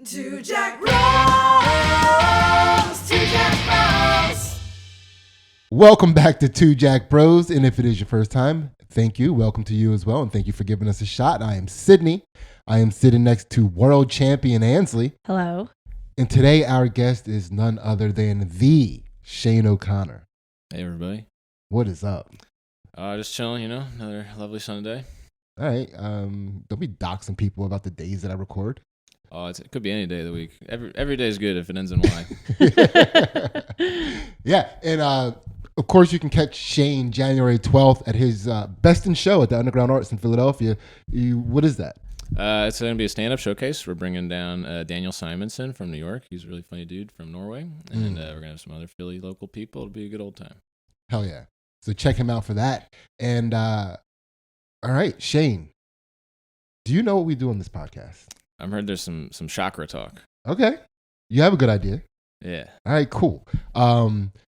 Two Jack Bros. Two Jack Bros. Welcome back to Two Jack Bros. And if it is your first time, thank you. Welcome to you as well. And thank you for giving us a shot. I am Sidney. I am sitting next to world champion Ansley. Hello. And today our guest is none other than the Shane O'Connor. Hey, everybody. What is up? Just chilling, another lovely Sunday. All right. Don't be doxing people about the days that I record. Oh, it could be any day of the week. Every day is good if it ends in Y. Yeah. And of course, you can catch Shane January 12th at his Best in Show at the Underground Arts in Philadelphia. What is that? It's going to be a stand-up showcase. We're bringing down Daniel Simonson from New York. He's a really funny dude from Norway. And we're going to have some other Philly local people. It'll be a good old time. Hell yeah. So check him out for that. And all right, Shane, do you know what we do on this podcast? I've heard there's some chakra talk. Okay. You have a good idea. Yeah. All right, cool.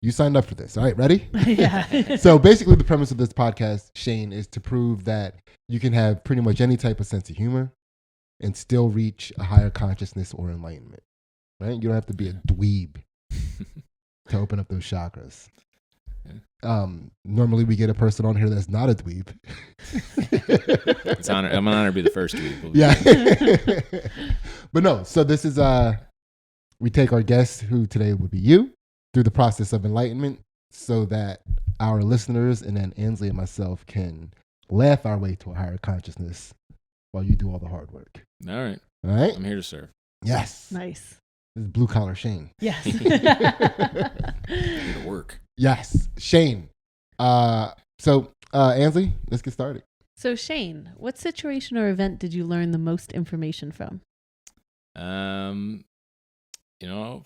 You signed up for this. All right, ready? Yeah. So basically the premise of this podcast, Shane, is to prove that you can have pretty much any type of sense of humor and still reach a higher consciousness or enlightenment. Right? You don't have to be a dweeb to open up those chakras. Normally we get a person on here that's not a dweeb. I'm an honor to be the first dweeb. Yeah. But no, so this is we take our guest, who today would be you, through the process of enlightenment so that our listeners and then Ansley and myself can laugh our way to a higher consciousness while you do all the hard work. All right. All right? I'm here to serve. Yes. Nice. This is blue collar Shane. Yes. I'm here to work. Yes. Shane. So Ansley, let's get started. So Shane, what situation or event did you learn the most information from?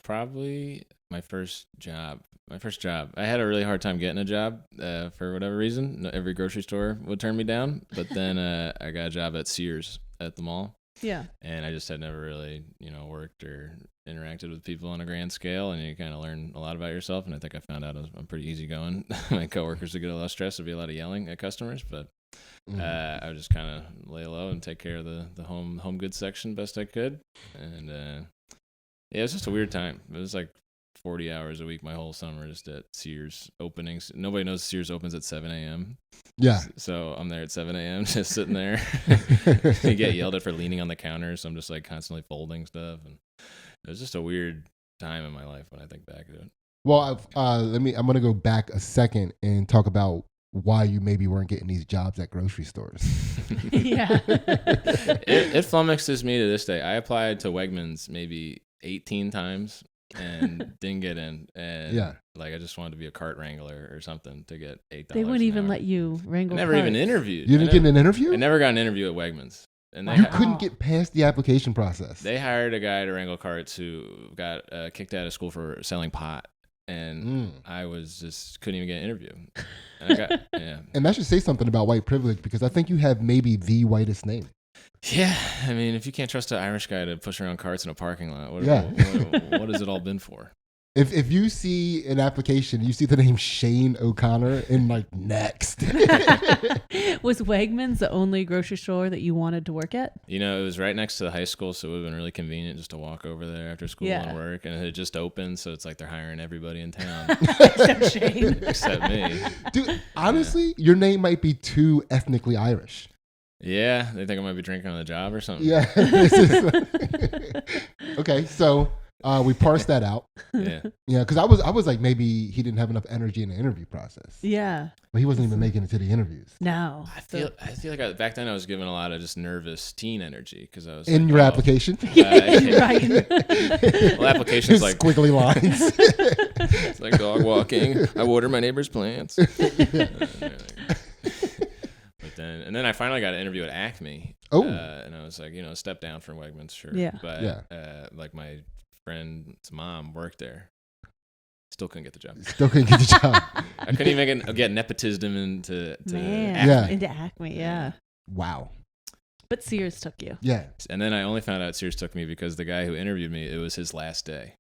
Probably my first job. I had a really hard time getting a job for whatever reason. Every grocery store would turn me down. But then I got a job at Sears at the mall. Yeah. And I just had never really, worked or interacted with people on a grand scale. And you kind of learn a lot about yourself. And I think I found out I'm pretty easygoing. My coworkers would get a lot of stress. There'd be a lot of yelling at customers. But I would just kind of lay low and take care of the home goods section best I could. And yeah, it was just a weird time. It was like 40 hours a week my whole summer just at Sears openings. Nobody knows Sears opens at 7 a.m. Yeah. So I'm there at 7 a.m. just sitting there. You get yelled at for leaning on the counter, so I'm just like constantly folding stuff. And it was just a weird time in my life when I think back to it. Well, I'm going to go back a second and talk about why you maybe weren't getting these jobs at grocery stores. Yeah. It flummoxes me to this day. I applied to Wegmans maybe 18 times and didn't get in. And I just wanted to be a cart wrangler or something to get $8. They wouldn't even let you wrangle. I never even interviewed. You didn't get an interview? I never got an interview at Wegmans. And you couldn't get past the application process. They hired a guy to wrangle carts who got kicked out of school for selling pot. And I couldn't even get an interview. And And that should say something about white privilege, because I think you have maybe the whitest name. Yeah, I mean, if you can't trust an Irish guy to push around carts in a parking lot, what has it all been for? If you see an application, you see the name Shane O'Connor and next. Was Wegmans the only grocery store that you wanted to work at? It was right next to the high school, so it would have been really convenient just to walk over there after school and work. And it had just opened, so it's like they're hiring everybody in town. Except Shane. Except me. Dude, honestly, your name might be too ethnically Irish. Yeah, they think I might be drinking on the job or something. Yeah. Okay, so we parsed that out. Yeah. Yeah, because I was like, maybe he didn't have enough energy in the interview process. Yeah. But he wasn't even making it to the intervers. No. I feel like back then I was given a lot of just nervous teen energy because I was in your application. Right. Well, applications like squiggly lines. It's like dog walking. I water my neighbor's plants. And then I finally got an interview at Acme. Oh. And I was like, a step down from Wegmans, sure. Yeah. But my friend's mom worked there. Still couldn't get the job. I couldn't even get nepotism into Acme. Yeah. Wow. But Sears took you. Yeah. And then I only found out Sears took me because the guy who interviewed me, it was his last day.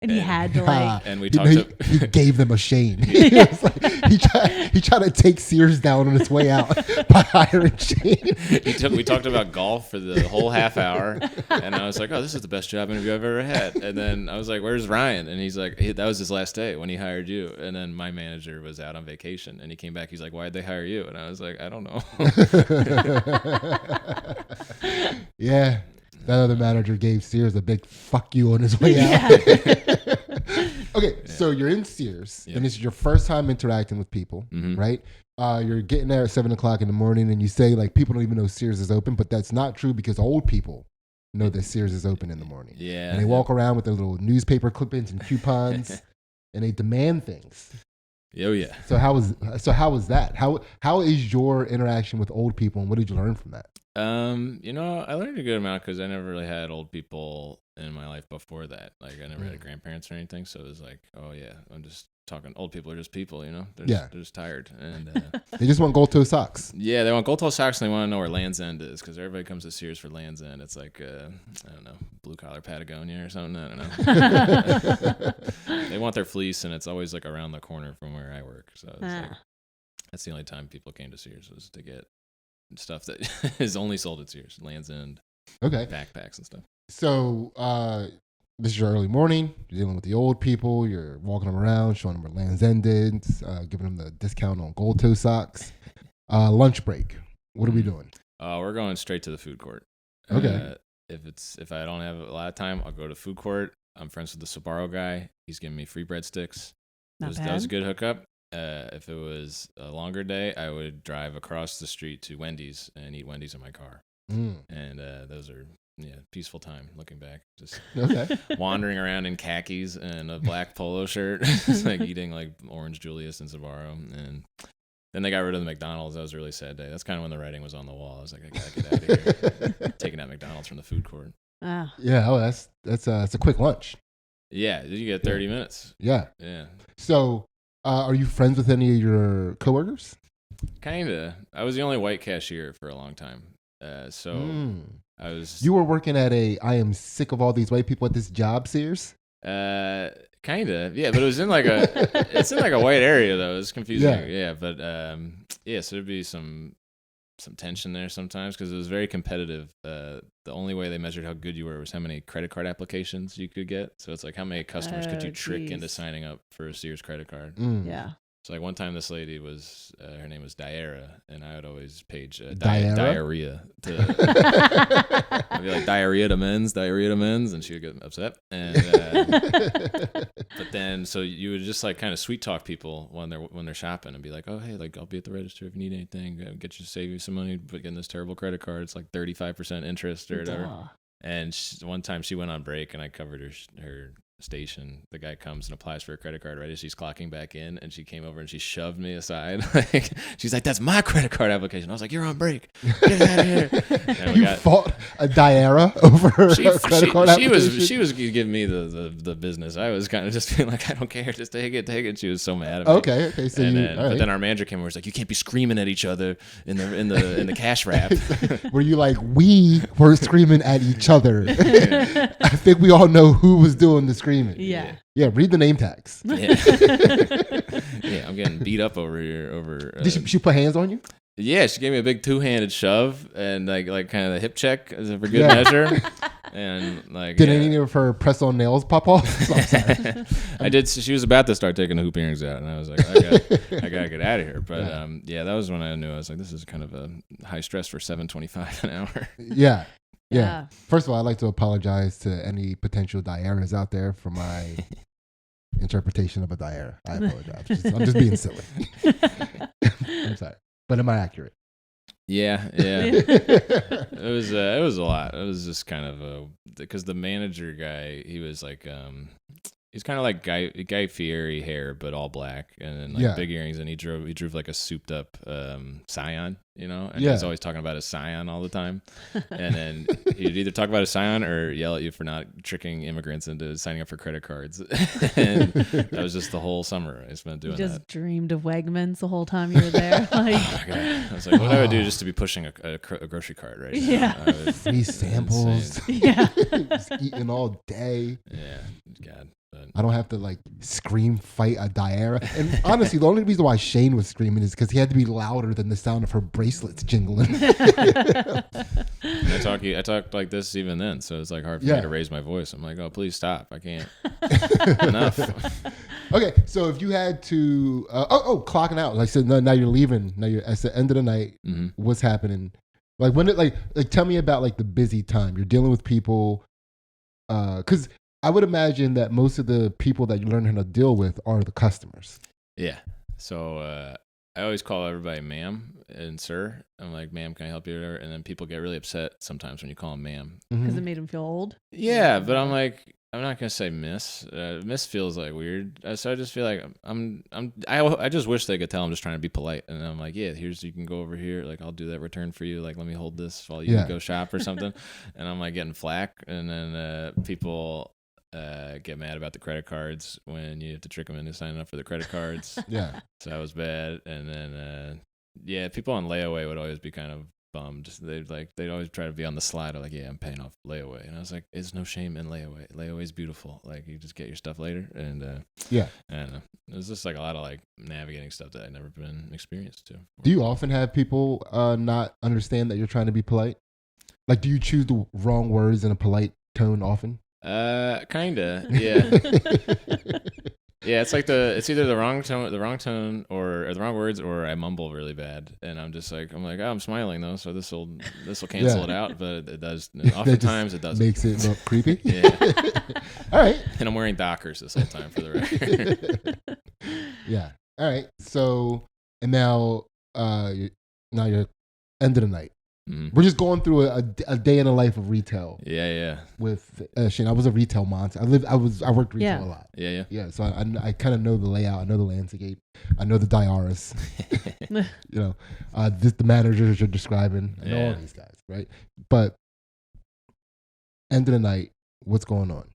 And he had to like. And we You talked. know, he gave them a Shane. It's like, he tried to take Sears down on his way out by hiring Shane. We talked about golf for the whole half hour, and I was like, "Oh, this is the best job interview I've ever had." And then I was like, "Where's Ryan?" And he's like, "That was his last day when he hired you." And then my manager was out on vacation, and he came back. He's like, "Why'd they hire you?" And I was like, "I don't know." Yeah, that other manager gave Sears a big fuck you on his way out. Okay, so you're in Sears, and this is your first time interacting with people, right? You're getting there at 7:00 in the morning, and you say like people don't even know Sears is open, but that's not true because old people know that Sears is open in the morning. Yeah, and they walk around with their little newspaper clippings and coupons, and they demand things. Oh yeah. So how was that? How is your interaction with old people, and what did you learn from that? I learned a good amount because I never really had old people in my life before that. Like I never had grandparents or anything, so it was like, oh yeah, I'm just talking. Old people are just people, they're just tired, and They just want gold toe socks. yeah, they want gold toe socks, and they want to know where Land's End is because everybody comes to Sears for Land's End. It's like I don't know, blue collar Patagonia or something. I don't know. They want their fleece, and it's always like around the corner from where I work. So it's like, that's the only time people came to Sears was to get stuff that is only sold at Sears, Land's End, backpacks and stuff. So this is your early morning. You're dealing with the old people. You're walking them around, showing them where Land's End is, giving them the discount on gold toe socks. Lunch break. What are we doing? We're going straight to the food court. Okay. If I don't have a lot of time, I'll go to food court. I'm friends with the Sbarro guy. He's giving me free breadsticks. That was a good hookup. If it was a longer day, I would drive across the street to Wendy's and eat Wendy's in my car. And those are peaceful time looking back. Just wandering around in khakis and a black polo shirt, just like eating like Orange Julius and Sbarro. And then they got rid of the McDonald's. That was a really sad day. That's kind of when the writing was on the wall. I was like, I gotta get out of here. Taking out McDonald's from the food court. Yeah. Oh, that's a quick lunch. Yeah. You get 30 minutes. Yeah. Yeah. So, are you friends with any of your coworkers? Kinda. I was the only white cashier for a long time. I was. You were working at I am sick of all these white people at this job, Sears? Kinda. Yeah, but it was in like it's in like a white area though. It's confusing. Yeah, but so there'd be some tension there sometimes because it was very competitive. The only way they measured how good you were was how many credit card applications you could get. So it's like how many customers could you trick into signing up for a Sears credit card? Yeah. So like one time this lady was, her name was Diarrhea, and I would always page Diarrhea to, I'd be like diarrhea to men's, and she would get upset. And but then so you would just like kind of sweet talk people when they're shopping and be like, oh hey, like I'll be at the register if you need anything, save you some money, but getting this terrible credit card, it's like 35% interest or whatever. And one time she went on break and I covered her station. The guy comes and applies for a credit card right as she's clocking back in, and she came over and she shoved me aside. Like she's like, that's my credit card application. I was like, you're on break, get out of here. You fought a Diarrhea over her credit card application? She was giving me the business. I was kind of just being like, I don't care, just take it. She was so mad at me. Okay so but then our manager came over and was like, you can't be screaming at each other in the cash wrap. Were you like, we were screaming at each other? I think we all know who was doing the screaming. Yeah, read the name tags. Yeah, I'm getting beat up over here. Did she put hands on you? Yeah, she gave me a big 2-handed shove and like kind of the hip check as for good measure. And like, did any of her press on nails pop off? I'm sorry. I did. She was about to start taking the hoop earrings out, and I was like, I gotta get out of here. But that was when I knew I was like, this is kind of a high stress for $7.25 an hour. Yeah. First of all, I'd like to apologize to any potential diarrheas out there for my interpretation of a diarrhea. I apologize. I'm just being silly. I'm sorry. But am I accurate? Yeah. It was a lot. It was just kind of because the manager guy, he was like, he's kind of like Guy Fieri hair, but all black, and then like big earrings, and he drove like a souped up Scion, and he's always talking about his Scion all the time, and then he'd either talk about his Scion or yell at you for not tricking immigrants into signing up for credit cards, and that was just the whole summer I spent doing that. You just dreamed of Wegmans the whole time you were there. Like, I was like, what I would do just to be pushing a grocery cart right now. Yeah, free samples. Yeah, just eating all day. Yeah, God. But I don't have to like scream, fight a Diara. And honestly, the only reason why Shane was screaming is because he had to be louder than the sound of her bracelets jingling. I talk like this even then, so it's like hard for me to raise my voice. I'm like, oh, please stop. I can't. Enough. Okay, so if you had to, clocking out. Like I said, now you're leaving. Now you're at the end of the night. Mm-hmm. What's happening? Like when it like tell me about like the busy time. You're dealing with people. Because I would imagine that most of the people that you learn how to deal with are the customers. Yeah. So I always call everybody ma'am and sir. I'm like, ma'am, can I help you? And then people get really upset sometimes when you call them ma'am. Because it made him feel old. Yeah, but I'm like, I'm not gonna say miss. Miss feels like weird. So I just feel like I just wish they could tell I'm just trying to be polite. And I'm like, yeah, you can go over here. Like I'll do that return for you. Like let me hold this while you go shop or something. And I'm like getting flack. And then people get mad about the credit cards when you have to trick them into signing up for the credit cards. Yeah. So that was bad. And then people on layaway would always be kind of bummed. They'd always try to be on the slide. I'm like, yeah, I'm paying off layaway. And I was like, there's no shame in layaway. Layaway's beautiful. Like you just get your stuff later. And I don't know. It was just like a lot of like navigating stuff that I'd never been experienced to. Do you often have people not understand that you're trying to be polite? Like, do you choose the wrong words in a polite tone often? Kinda, yeah. Yeah, it's like it's either the wrong tone or the wrong words, or I mumble really bad, and I'm like, oh, I'm smiling though, so this will cancel it out, but it does. Oftentimes it doesn't. Makes it look creepy. Yeah. All right. And I'm wearing Dockers this whole time for the record. Yeah. All right. So and now you're end of the night. Mm-hmm. We're just going through a day in the life of retail. Yeah. With Shane, I was a retail monster. I worked retail a lot. Yeah. So I kind of know the layout. I know the landscape. I know the Diaras. Just the managers you're describing. I know all these guys, right? But end of the night, what's going on?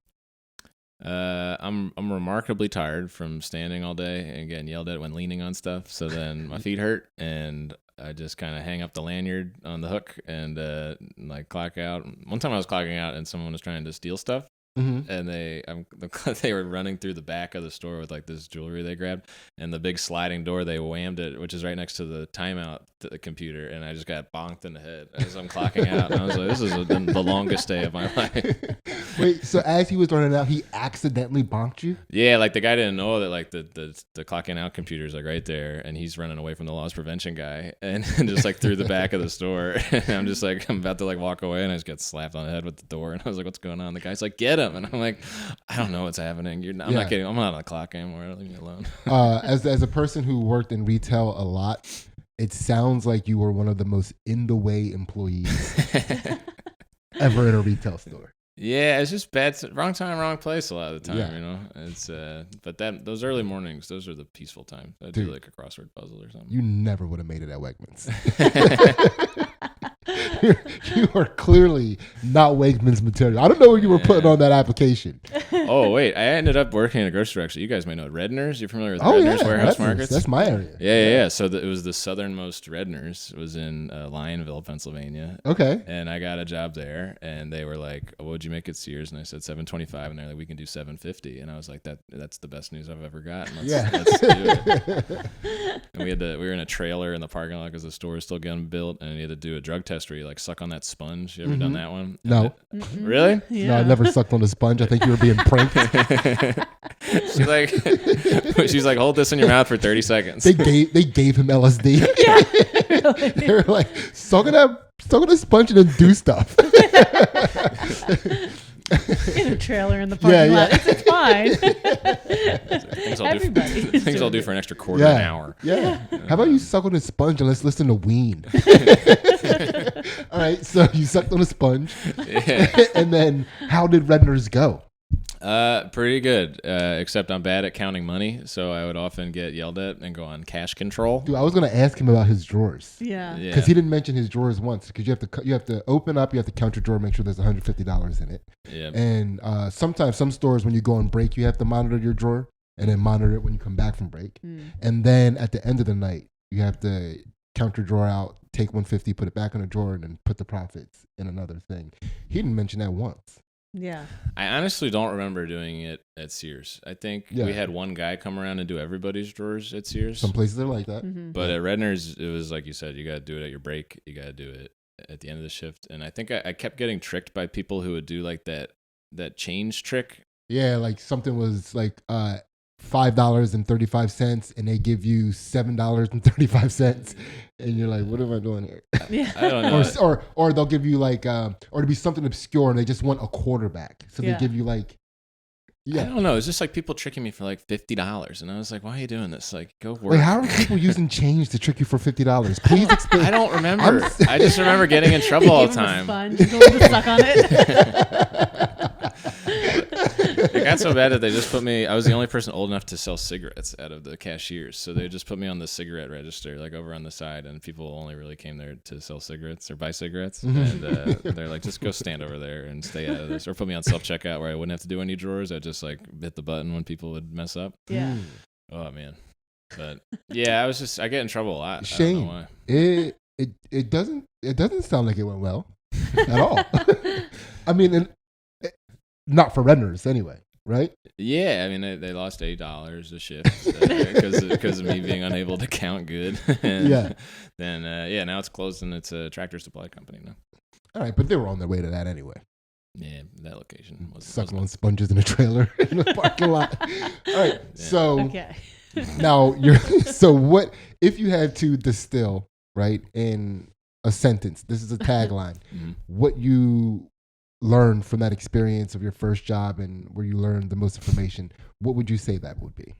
I'm remarkably tired from standing all day and getting yelled at when leaning on stuff. So then my feet hurt, and I just kind of hang up the lanyard on the hook and like clock out. One time I was clocking out and someone was trying to steal stuff. Mm-hmm. And they were running through the back of the store with like this jewelry they grabbed, and the big sliding door, they whammed it, which is right next to the timeout computer, and I just got bonked in the head as I'm clocking out, and I was like, this is the longest day of my life. Wait, so as he was running out, he accidentally bonked you? Yeah, like the guy didn't know that like the clocking out computer is like right there, and he's running away from the loss prevention guy, and just like through the back of the store, and I'm just like, I'm about to like walk away, and I just get slapped on the head with the door, and I was like, what's going on? The guy's like, get him. And I'm like, I don't know what's happening. I'm not kidding. I'm not on the clock anymore. Leave me alone. As a person who worked in retail a lot, it sounds like you were one of the most in the way employees ever in a retail store. Yeah, it's just bad. Wrong time, wrong place a lot of the time. You know, it's but those early mornings, those are the peaceful times. I do like a crossword puzzle or something. You never would have made it at Wegmans. You are clearly not Wegmans material. I don't know what you were putting on that application. Oh, wait. I ended up working in a grocery store. Actually, you guys may know Redner's. You're familiar with Redner's warehouse markets? That's my area. Yeah. So it was the southernmost Redner's. It was in Lionville, Pennsylvania. Okay. And I got a job there, and they were like, what would you make at Sears? And I said $7.25, and they're like, we can do $7.50. And I was like, that's the best news I've ever gotten. Let's do it. And we were in a trailer in the parking lot because the store was still getting built, and you had to do a drug test where you like suck on that sponge. You ever done that one? No. Really? Yeah. No, I never sucked on a sponge. I think you were being pranked. She's like, hold this in your mouth for 30 seconds. They gave him LSD. Yeah. Really? They were like, suck on a sponge and then do stuff. In a trailer in the parking lot. It's fine. Things I'll do for an extra quarter of an hour. Yeah. How about you suck on a sponge and let's listen to Ween? All right, so you sucked on a sponge. Yeah. And then how did Redner's go? Pretty good, except I'm bad at counting money, so I would often get yelled at and go on cash control. Dude, I was going to ask him about his drawers. Yeah. Because he didn't mention his drawers once. Because you have to open up, you have to count your drawer, make sure there's $150 in it. Yeah. And sometimes some stores, when you go on break, you have to monitor your drawer and then monitor it when you come back from break. And then at the end of the night, you have to count your drawer out, take $150, put it back in a drawer, and then put the profits in another thing. He didn't mention that once. Yeah. I honestly don't remember doing it at Sears. I think Yeah. we had one guy come around and do everybody's drawers at Sears. Some places are like that. Mm-hmm. But at Redner's, it was like you said, you got to do it at your break. You got to do it at the end of the shift. And I think I kept getting tricked by people who would do like that change trick. Yeah, like something was like $5.35, and they give you $7.35, and you're like, "What am I doing here?" Yeah. I don't know. or they'll give you like, or to be something obscure, and they just want a quarterback, so Yeah. they give you like, I don't know. It's just like people tricking me for like $50, and I was like, "Why are you doing this? Like, go work." Wait, how are people using change to trick you for $50? Please explain. I don't remember. I just remember getting in trouble all the time. Sponge, you told him to suck on it. It got so bad that they just put me. I was the only person old enough to sell cigarettes out of the cashiers, so they just put me on the cigarette register, like over on the side, and people only really came there to sell cigarettes or buy cigarettes. And they're like, just go stand over there and stay out of this, or put me on self checkout where I wouldn't have to do any drawers. I'd just like hit the button when people would mess up. Yeah. Oh man, but yeah, I get in trouble a lot. Shane, I don't know why. it doesn't sound like it went well at all. I mean, not for renters anyway, right? Yeah, I mean they lost $8 a shift because of me being unable to count good. And Yeah. Then now it's closed and it's a tractor supply company now. All right, but they were on their way to that anyway. Yeah, that location was Sucking on sponges in a trailer in the parking lot. All right, so Okay. now so what if you had to distill, right, in a sentence? This is a tagline. Mhm. What you learned from that experience of your first job and where you learned the most information, what would you say that would be?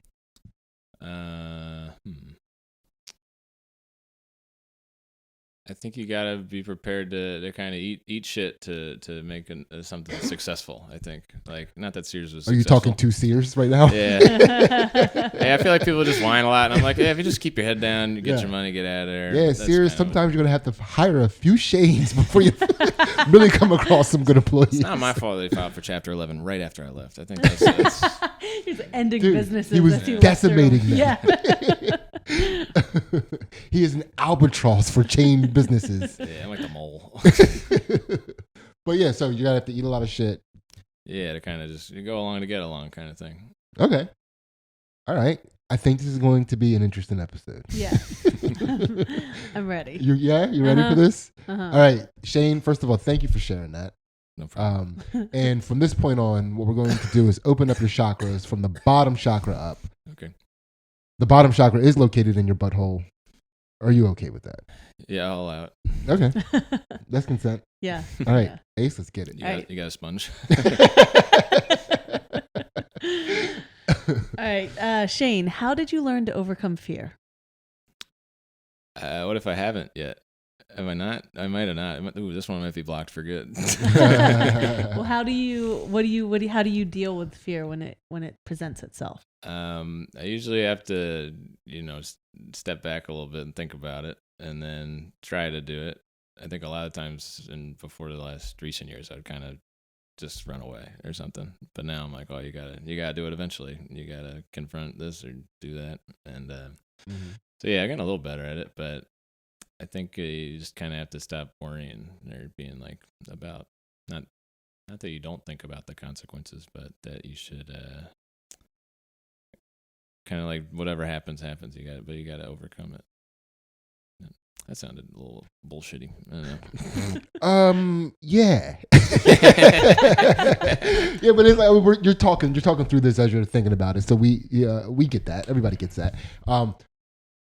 I think you gotta be prepared to kind of eat shit to make something successful. I think, like, not that Sears was. Are you successful. talking to Sears right now? Yeah. Yeah, I feel like people just whine a lot, and I'm like, yeah, if you just keep your head down, you get your money, get out of there. Yeah, That's Sears, kind of- sometimes you're going to have to hire a few Shanes before you really come across some good employees. It's not my fault they filed for Chapter 11 right after I left. I think that's He's ending Dude, businesses. he was as went decimating through. them. Yeah. He is an albatross for chain businesses. yeah, I'm like the mole. But yeah, so you're going to have to eat a lot of shit. Yeah, to kind of just you go along to get along kind of thing. Okay. All right. I think this is going to be an interesting episode. Yeah. I'm ready. You ready for this? Uh-huh. All right. Shane, first of all, thank you for sharing that. No problem. And from this point on, what we're going to do is open up your chakras from the bottom chakra up. Okay. The bottom chakra is located in your butthole. Are you okay with that? Yeah, all out. Okay. That's consent. Yeah. All right. Yeah. Ace, let's get it. You got a sponge. All right. Shane, how did you learn to overcome fear? What if I haven't yet? Am I not? I might have not. Ooh, this one might be blocked for good. Well, how do you deal with fear when it presents itself? I usually have to, step back a little bit and think about it, and then try to do it. I think a lot of times, and before the last recent years, I'd kind of just run away or something. But now I'm like, oh, you gotta do it eventually. You gotta confront this or do that, and so yeah, I got a little better at it, but I think you just kind of have to stop worrying or being like about not that you don't think about the consequences, but that you should kind of like whatever happens. You got to overcome it. That sounded a little bullshitty. I don't know. Yeah. Yeah, but it's like you're talking through this as you're thinking about it. So we get that. Everybody gets that.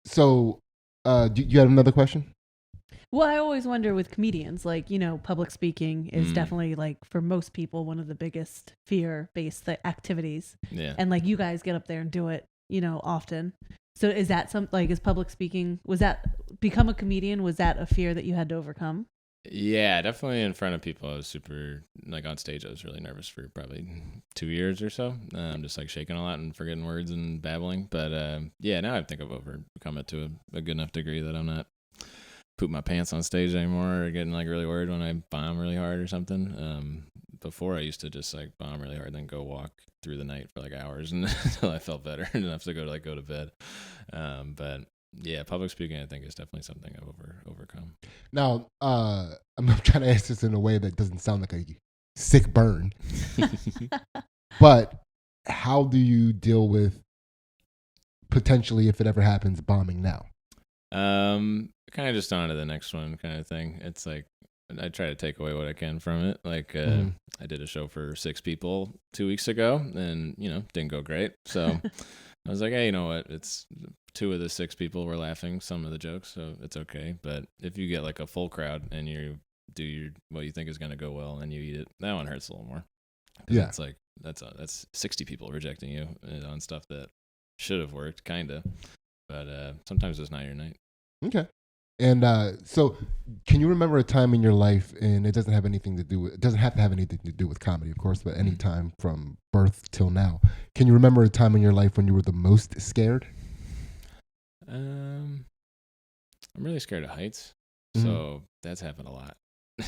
So do you have another question? Well, I always wonder with comedians, like, public speaking is definitely, like, for most people, one of the biggest fear-based activities. Yeah. And, like, you guys get up there and do it, often. So is that is public speaking, become a comedian, was that a fear that you had to overcome? Yeah, definitely in front of people. I was super, like, on stage, I was really nervous for probably 2 years or so. I'm just, like, shaking a lot and forgetting words and babbling. But, yeah, now I think I've overcome it to a good enough degree that I'm not poop my pants on stage anymore or getting, like, really worried when I bomb really hard or something. Before, I used to just, like, bomb really hard, then go walk through the night for, like, hours until I felt better enough to go to bed. But yeah, public speaking, I think, is definitely something I've overcome. Now, I'm trying to ask this in a way that doesn't sound like sick burn. But how do you deal with potentially, if it ever happens, bombing now? Kind of just on to the next one kind of thing. It's like I try to take away what I can from it. Like I did a show for 6 people 2 weeks ago, and didn't go great. So I was like, hey, you know what? It's 2 of the 6 people were laughing some of the jokes, so it's okay. But if you get like a full crowd and you do what you think is going to go well and you eat it, that one hurts a little more. Yeah, it's like that's 60 people rejecting you on stuff that should have worked, kind of. But sometimes it's not your night. Okay. And so, can you remember a time in your life, and it doesn't have anything to do with, it doesn't have to have anything to do with comedy, of course, but any time from birth till now, can you remember a time in your life when you were the most scared? I'm really scared of heights, so that's happened a lot.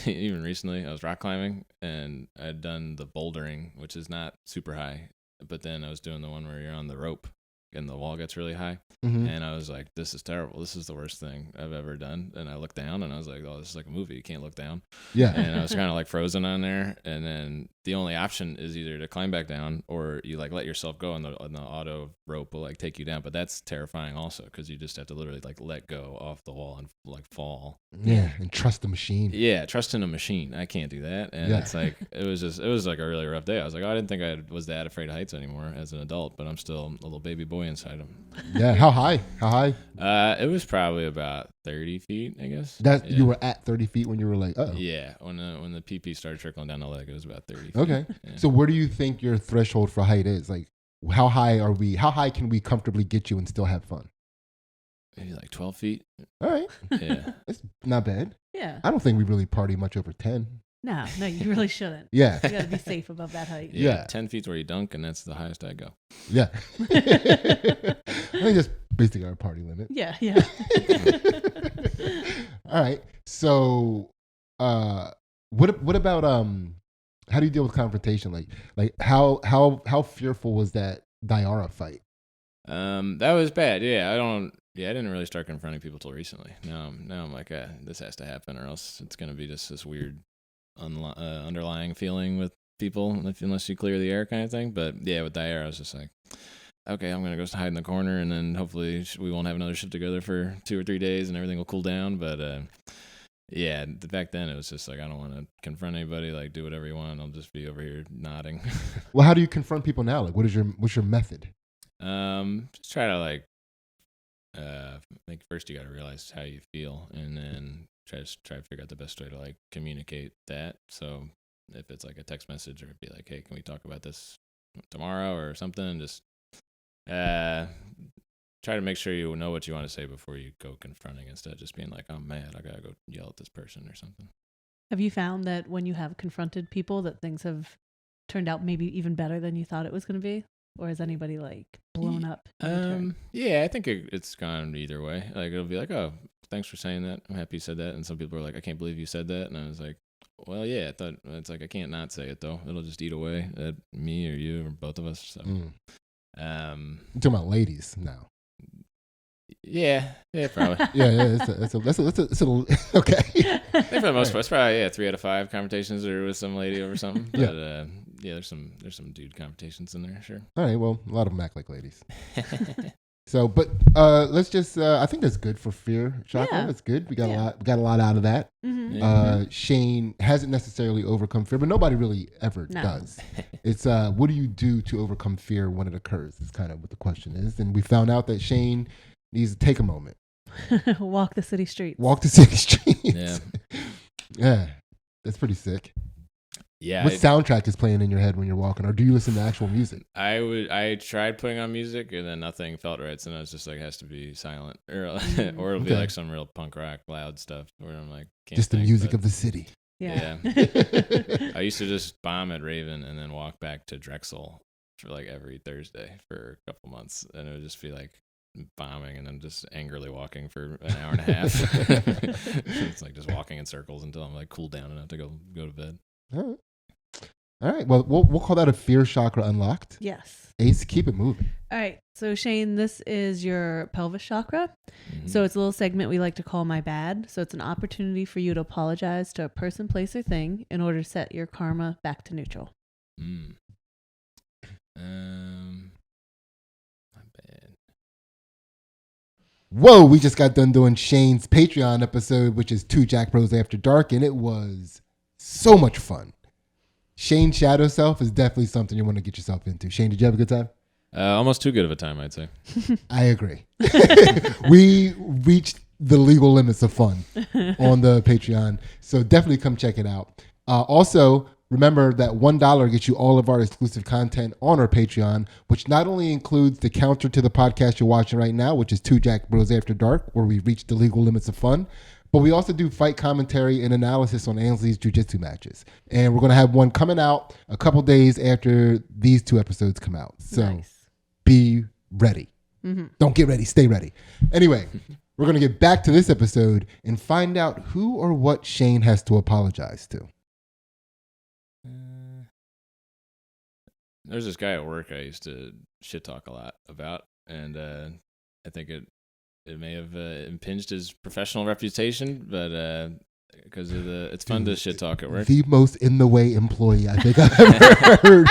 Even recently, I was rock climbing, and I'd done the bouldering, which is not super high, but then I was doing the one where you're on the rope and the wall gets really high. And I was like, this is terrible. This is the worst thing I've ever done. And I looked down and I was like, oh, this is like a movie. You can't look down. Yeah. And I was kind of like frozen on there. And then the only option is either to climb back down or you like let yourself go and the auto rope will like take you down. But that's terrifying also because you just have to literally like let go off the wall and like fall. Yeah. And trust the machine. Yeah. Trust in a machine. I can't do that. And it's like, it was like a really rough day. I was like, oh, I didn't think I was that afraid of heights anymore as an adult, but I'm still a little baby boy inside him. Yeah. How high? How high? It was probably about 30 feet, I guess. You were at 30 feet when you were like, oh. Yeah, when the PP started trickling down the leg, it was about 30 feet. Okay. Yeah. So where do you think your threshold for height is? Like, how high can we comfortably get you and still have fun? Maybe like 12 feet. All right. Yeah. That's not bad. Yeah. I don't think we really party much over 10. No, you really shouldn't. Yeah. You got to be safe above that height. Yeah. 10 feet's where you dunk, and that's the highest I go. Yeah. I think that's basically our party limit. Yeah, yeah. All right. So, what about how do you deal with confrontation? Like how fearful was that Diara fight? That was bad. Yeah, I didn't really start confronting people till recently. Now I'm like, this has to happen, or else it's gonna be just this weird underlying feeling with people unless you clear the air kind of thing. But yeah, with Diara, I was just like, okay, I'm gonna go hide in the corner, and then hopefully we won't have another shift together for 2 or 3 days, and everything will cool down. But yeah, back then it was just like I don't want to confront anybody. Like do whatever you want. I'll just be over here nodding. Well, how do you confront people now? Like, what's your method? Just try to like first you got to realize how you feel, and then try to figure out the best way to like communicate that. So if it's like a text message, or be like, hey, can we talk about this tomorrow or something? Just try to make sure you know what you want to say before you go confronting, instead of just being like, I'm mad, I gotta go yell at this person or something. Have you found that when you have confronted people that things have turned out maybe even better than you thought it was going to be? Or has anybody like blown up? Yeah, I think it's gone either way. Like it'll be like, oh, thanks for saying that. I'm happy you said that. And some people are like, I can't believe you said that. And I was like, well, yeah, I thought it's like I can't not say it though. It'll just eat away at me or you or both of us. So, I'm talking about ladies now. Yeah, probably. Yeah, that's a okay. For the most part, it's probably 3 out of 5 confrontations are with some lady over something. But there's some dude confrontations in there, sure. All right, well, a lot of them act like ladies. So, but let's just. I think that's good for fear, Chakra. Yeah. That's good. We got a lot out of that. Mm-hmm. Shane hasn't necessarily overcome fear, but nobody really ever does. It's what do you do to overcome fear when it occurs? Is kind of what the question is, and we found out that Shane needs to take a moment. Walk the city streets. Walk the city streets. Yeah. Yeah. That's pretty sick. Yeah. What soundtrack is playing in your head when you're walking, or do you listen to actual music? I tried putting on music and then nothing felt right, so now it's just like it has to be silent, or it'll be like some real punk rock loud stuff where I'm like, can't just the think, music of the city. Yeah. I used to just bomb at Raven and then walk back to Drexel for like every Thursday for a couple months, and it would just be like bombing and then just angrily walking for an hour and a half. It's like just walking in circles until I'm like cooled down enough to go to bed. All right. All right. Well, we'll call that a fear chakra unlocked. Yes. Ace, keep it moving. All right. So Shane, this is your pelvis chakra. Mhm. So it's a little segment we like to call My Bad. So it's an opportunity for you to apologize to a person, place, or thing in order to set your karma back to neutral. My bad. Whoa, we just got done doing Shane's Patreon episode, which is 2 Jack Bros After Dark, and it was so much fun. Shane's shadow self is definitely something you want to get yourself into. Shane, did you have a good time? Almost too good of a time, I'd say. I agree. We reached the legal limits of fun on the Patreon, so definitely come check it out. Also, remember that $1 gets you all of our exclusive content on our Patreon, which not only includes the counter to the podcast you're watching right now, which is 2 Jack Bros After Dark, where we reach the legal limits of fun, but we also do fight commentary and analysis on Ansley's jiu-jitsu matches. And we're going to have one coming out a couple days after these 2 episodes come out. So Nice. be ready. Mm-hmm. Don't get ready. Stay ready. Anyway, we're going to get back to this episode and find out who or what Shane has to apologize to. There's this guy at work I used to shit talk a lot about, and I think it may have impinged his professional reputation, but because of it's fun to shit talk at work. The most in the way employee I think I've ever heard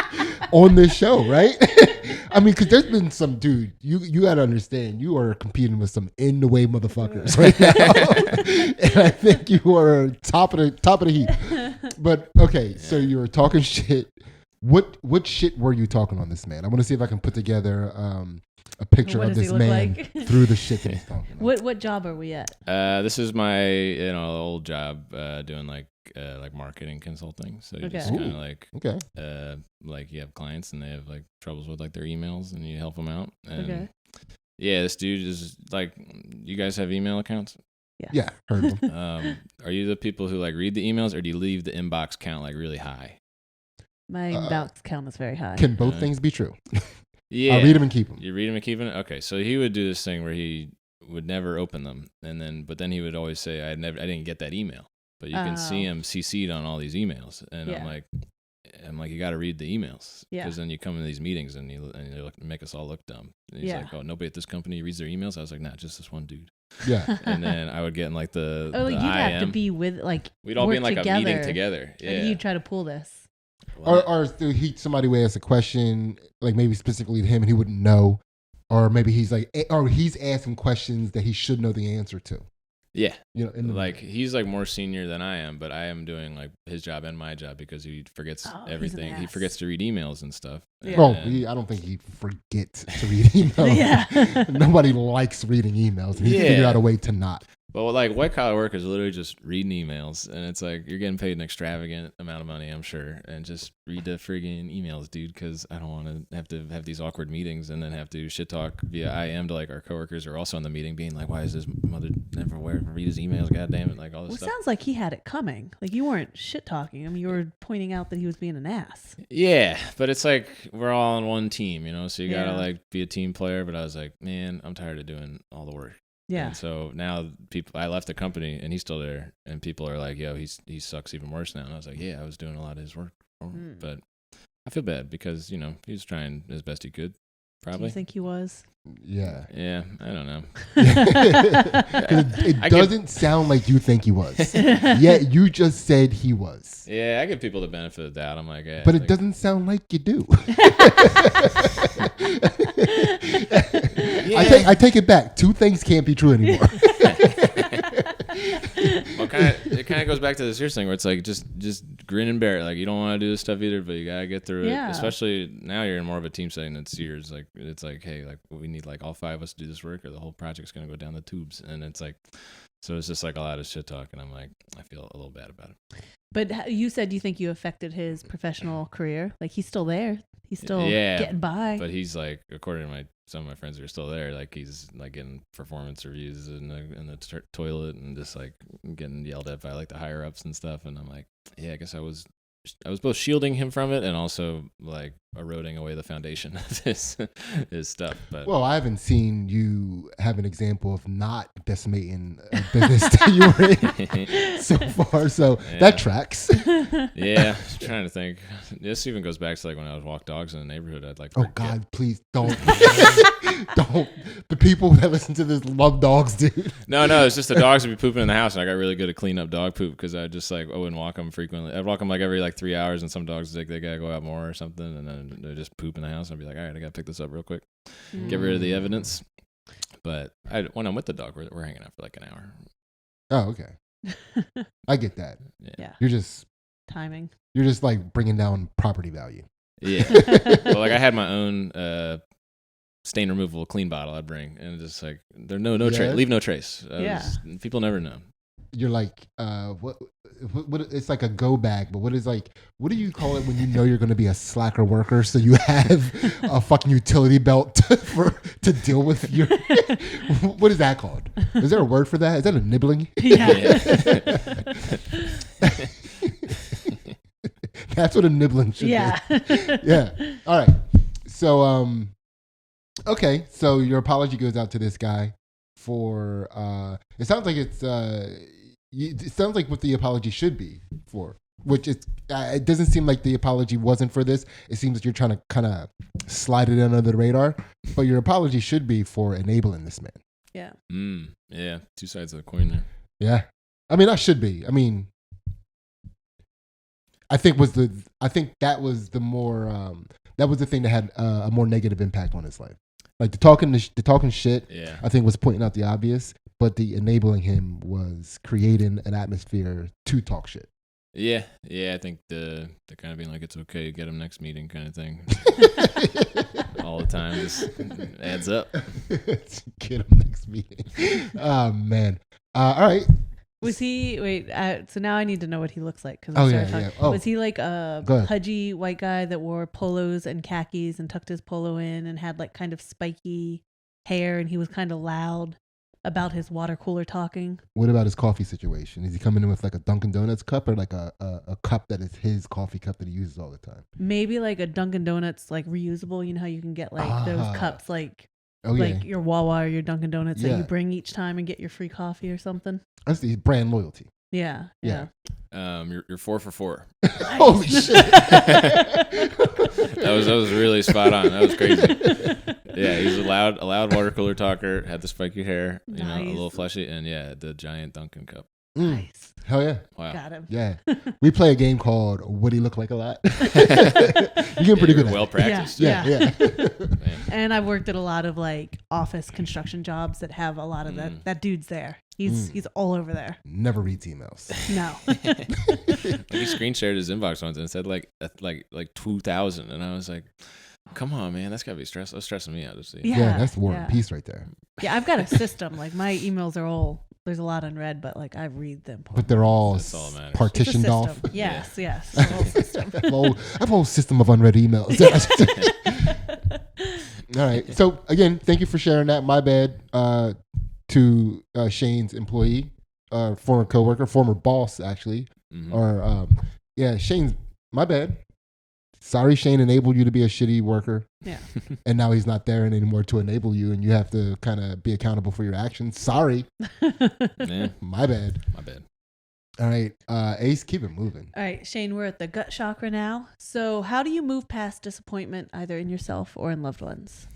on this show, right? I mean, because there's been some dude. You got to understand, you are competing with some in the way motherfuckers right now, and I think you are top of the heap. But okay, so you were talking shit. What shit were you talking on this man? I want to see if I can put together a picture What of does he this look man like? through the shit that he's talking about. What job are we at? This is my old job doing like marketing consulting. So you just Okay. kind of like Okay. like you have clients and they have like troubles with like their emails and you help them out. And Okay. yeah, this dude is like, you guys have email accounts? Yeah, heard of him. Are you the people who like read the emails, or do you leave the inbox count like really high? My inbox count is very high. Can both things be true? Yeah, I'll read them and keep them. You read them and keep them. Okay, so he would do this thing where he would never open them, but then he would always say, I didn't get that email, but you can see him CC'd on all these emails, and Yeah. I'm like, you got to read the emails, Yeah. because then you come in these meetings and you make us all look dumb. And he's Yeah. like, oh, nobody at this company reads their emails. I was like, nah, just this one dude. Yeah. And then I would get in like the Oh, like the you'd have to IM. be with like We'd all be in work like a meeting together. Like Yeah. you try to pull this. Or somebody would ask a question, like maybe specifically to him, and he wouldn't know, or maybe he's asking questions that he should know the answer to. Yeah. You know, in the Like he's like more senior than I am, but I am doing like his job and my job because he forgets Oh, he's an everything. He ass. forgets to read emails and stuff. Yeah. Oh, And- I don't think he forgets to read emails. Yeah. Nobody likes reading emails. And he Yeah. figured out a way to not. But like white collar work is literally just reading emails, and it's like you're getting paid an extravagant amount of money, I'm sure, and just read the friggin' emails, dude. Because I don't want to have these awkward meetings and then have to shit talk via IM to like our coworkers who are also in the meeting, being like, "Why is this mother never read his emails? God damn it!" Like all this Well, it stuff. sounds like he had it coming. Like you weren't shit talking him. You were pointing out that he was being an ass. Yeah, but it's like we're all on one team, so you gotta Yeah. like be a team player. But I was like, man, I'm tired of doing all the work. Yeah. And so now I left the company and he's still there, and people are like, yo, he sucks even worse now. And I was like, yeah, I was doing a lot of his work, but I feel bad because he was trying as best he could. Do Probably. you think he was? Yeah. Yeah, I don't know. 'Cause it doesn't sound like you think he was. Yet you just said he was. Yeah, I give people the benefit of the doubt. I'm like, yeah, But it doesn't sound like you do. I take it back. 2 things can't be true anymore. Well, it kind of goes back to this year's thing where it's like just grin and bear it. Like you don't want to do this stuff either, but you gotta get through Yeah. it. Especially now you're in more of a team setting than Sears. Like it's like, hey, like we need like all 5 of us to do this work, or the whole project's gonna go down the tubes. And it's like, so it's just like a lot of shit talk, and I'm like, I feel a little bad about it. But you said you think you affected his professional career. Like he's still there. He's still Yeah, getting by. But he's like, according to some of my friends who are still there, like he's like getting performance reviews in the toilet and just like getting yelled at by like the higher ups and stuff. And I'm like, yeah, I guess I was both shielding him from it and also like eroding away the foundation of his stuff. But Well, I haven't seen you have an example of not decimating a business that you were in so far, so that tracks. yeah, trying to think. This even goes back to like when I would walk dogs in the neighborhood. I'd like, Oh God, please don't, don't. The people that listen to this love dogs, dude. No, it's just the dogs would be pooping in the house, and I got really good at cleaning up dog poop because I just like I wouldn't walk them frequently. I'd walk them like every like 3 hours, and some dogs like they gotta go out more or something, and then they just poop in the house. And I'd be like, all right, I gotta pick this up real quick, get rid of the evidence. But when I'm with the dog, we're hanging out for like an hour. Oh, okay. I get that. Yeah. You're just like bringing down property value. Yeah. Well, like I had my own stain removal clean bottle I'd bring, and just like there's no trace, leave no trace. People never know. You're like, what? It's like a go bag, but what do you call it when you know you're going to be a slacker worker? So you have a fucking utility belt to deal with your. What is that called? Is there a word for that? Is that a nibbling? Yeah. That's what a nibbling should be. Yeah. All right. So, okay. So your apology goes out to this guy for. It sounds like it sounds like what the apology should be for, which is. It doesn't seem like the apology wasn't for this. It seems that you're trying to kind of slide it under the radar, but your apology should be for enabling this man. Yeah. Yeah. Two sides of the coin there. Yeah. I mean, that should be. I mean, I think that was the more that was the thing that had a more negative impact on his life. Like the talking shit. Yeah. I think was pointing out the obvious, but the enabling him was creating an atmosphere to talk shit. Yeah. I think the kind of being like it's okay, get him next meeting kind of thing. All the time just adds up. Get him next meeting. Oh man. All right. Was he? Wait. So now I need to know what he looks like. Cause Was he like a pudgy white guy that wore polos and khakis and tucked his polo in and had like kind of spiky hair, and he was kind of loud about his water cooler talking? What about his coffee situation? Is he coming in with like a Dunkin' Donuts cup or like a cup that is his coffee cup that he uses all the time? Maybe like a Dunkin' Donuts like reusable. You know how you can get like those cups like. Like your Wawa or your Dunkin' Donuts that you bring each time and get your free coffee or something. That's the brand loyalty. Yeah. You're 4 for 4. Holy shit! That was really spot on. That was crazy. Yeah, he was a loud water cooler talker. Had the spiky hair, a little fleshy, and the giant Dunkin' cup. Nice. Hell yeah! Wow. Got him. Yeah, we play a game called "Would he look like a lot?" You're getting pretty good at well it. practiced. Yeah. And I've worked at a lot of like office construction jobs that have a lot of that dude's there. He's all over there. Never reads emails. No. He screen shared his inbox once and it said like 2,000, and I was like, come on, man, that's gotta be stress. That's stressing me out. Yeah, that's war and peace right there. Yeah, I've got a system. Like my emails are all. There's a lot unread, but like I read them. But they're all partitioned it's off. Yes. The whole system. I have a whole system of unread emails. All right. So again, thank you for sharing that. My bad to Shane's employee, former coworker, former boss, actually. Mm-hmm. Or Shane's. My bad. Sorry, Shane enabled you to be a shitty worker. Yeah. And now he's not there anymore to enable you, and you have to kind of be accountable for your actions. Sorry. My bad. All right. Ace, keep it moving. All right, Shane, we're at the gut chakra now. So how do you move past disappointment either in yourself or in loved ones?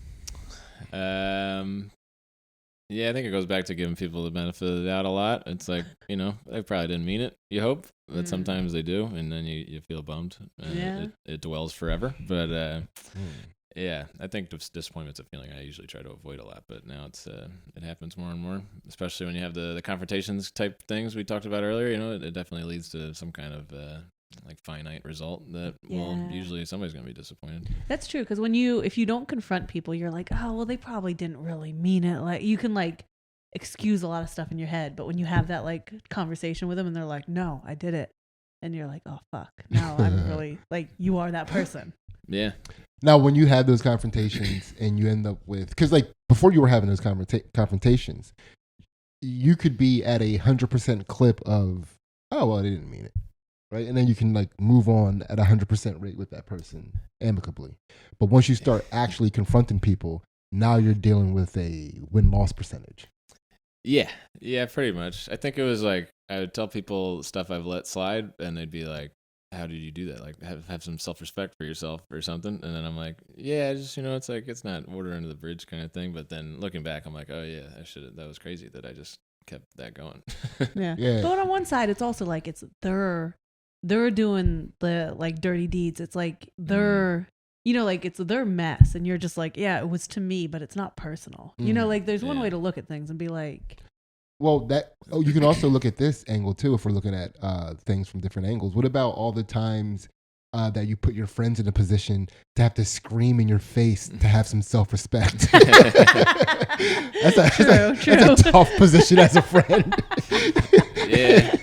Yeah, I think it goes back to giving people the benefit of the doubt a lot. It's like, they probably didn't mean it, you hope, but sometimes they do, and then you feel bummed, and it dwells forever. But I think disappointment's a feeling I usually try to avoid a lot, but now it happens more and more, especially when you have the confrontations type things we talked about earlier. It definitely leads to some kind of like finite result that usually somebody's going to be disappointed. That's true, because if you don't confront people, you're like, oh, well, they probably didn't really mean it. Like you can like excuse a lot of stuff in your head, but when you have that like conversation with them and they're like, no, I did it, and you're like, oh fuck, now I'm really like, you are that person. Yeah. Now, when you have those confrontations and you end up with, because like before you were having those confrontations, you could be at 100% clip of, oh well, they didn't mean it. right? And then you can like move on at 100% rate with that person amicably. But once you start actually confronting people, now you're dealing with a win-loss percentage. Yeah, pretty much. I think it was like I would tell people stuff I've let slide, and they'd be like, "How did you do that? Like, have some self-respect for yourself or something." And then I'm like, "Yeah, just it's like it's not water under the bridge kind of thing." But then looking back, I'm like, "Oh yeah, that was crazy that I just kept that going." Yeah. But on one side, it's also like they're doing the like dirty deeds. It's like they're. Like it's their mess, and you're just like, yeah, it was to me, but it's not personal. Like there's one way to look at things and be like, well, you can also look at this angle too. If we're looking at things from different angles, what about all the times that you put your friends in a position to have to scream in your face to have some self-respect? That's a tough position as a friend. Yeah.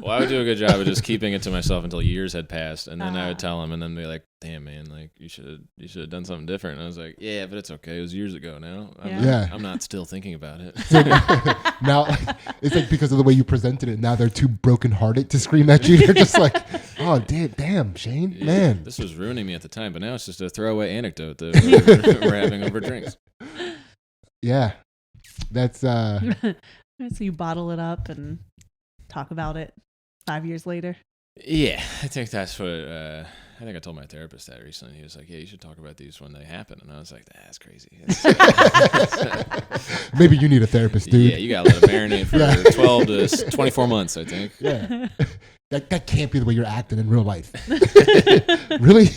Well, I would do a good job of just keeping it to myself until years had passed, and then I would tell them, and then be like, "Damn, man, like you should have done something different." And I was like, "Yeah, but it's okay. It was years ago now. I'm not still thinking about it." So now it's like because of the way you presented it. Now they're too brokenhearted to scream at you. They're just like, "Oh, damn, Shane, man, this was ruining me at the time, but now it's just a throwaway anecdote that we're having over drinks." Yeah, that's So you bottle it up and talk about it 5 years later. Yeah, I think that's what. I think I told my therapist that recently. He was like, "Yeah, you should talk about these when they happen," and I was like, "That's crazy." Maybe you need a therapist, dude. Yeah, you gotta let it marinate for 12 to 24 months, I think. Yeah, that can't be the way you're acting in real life. Really,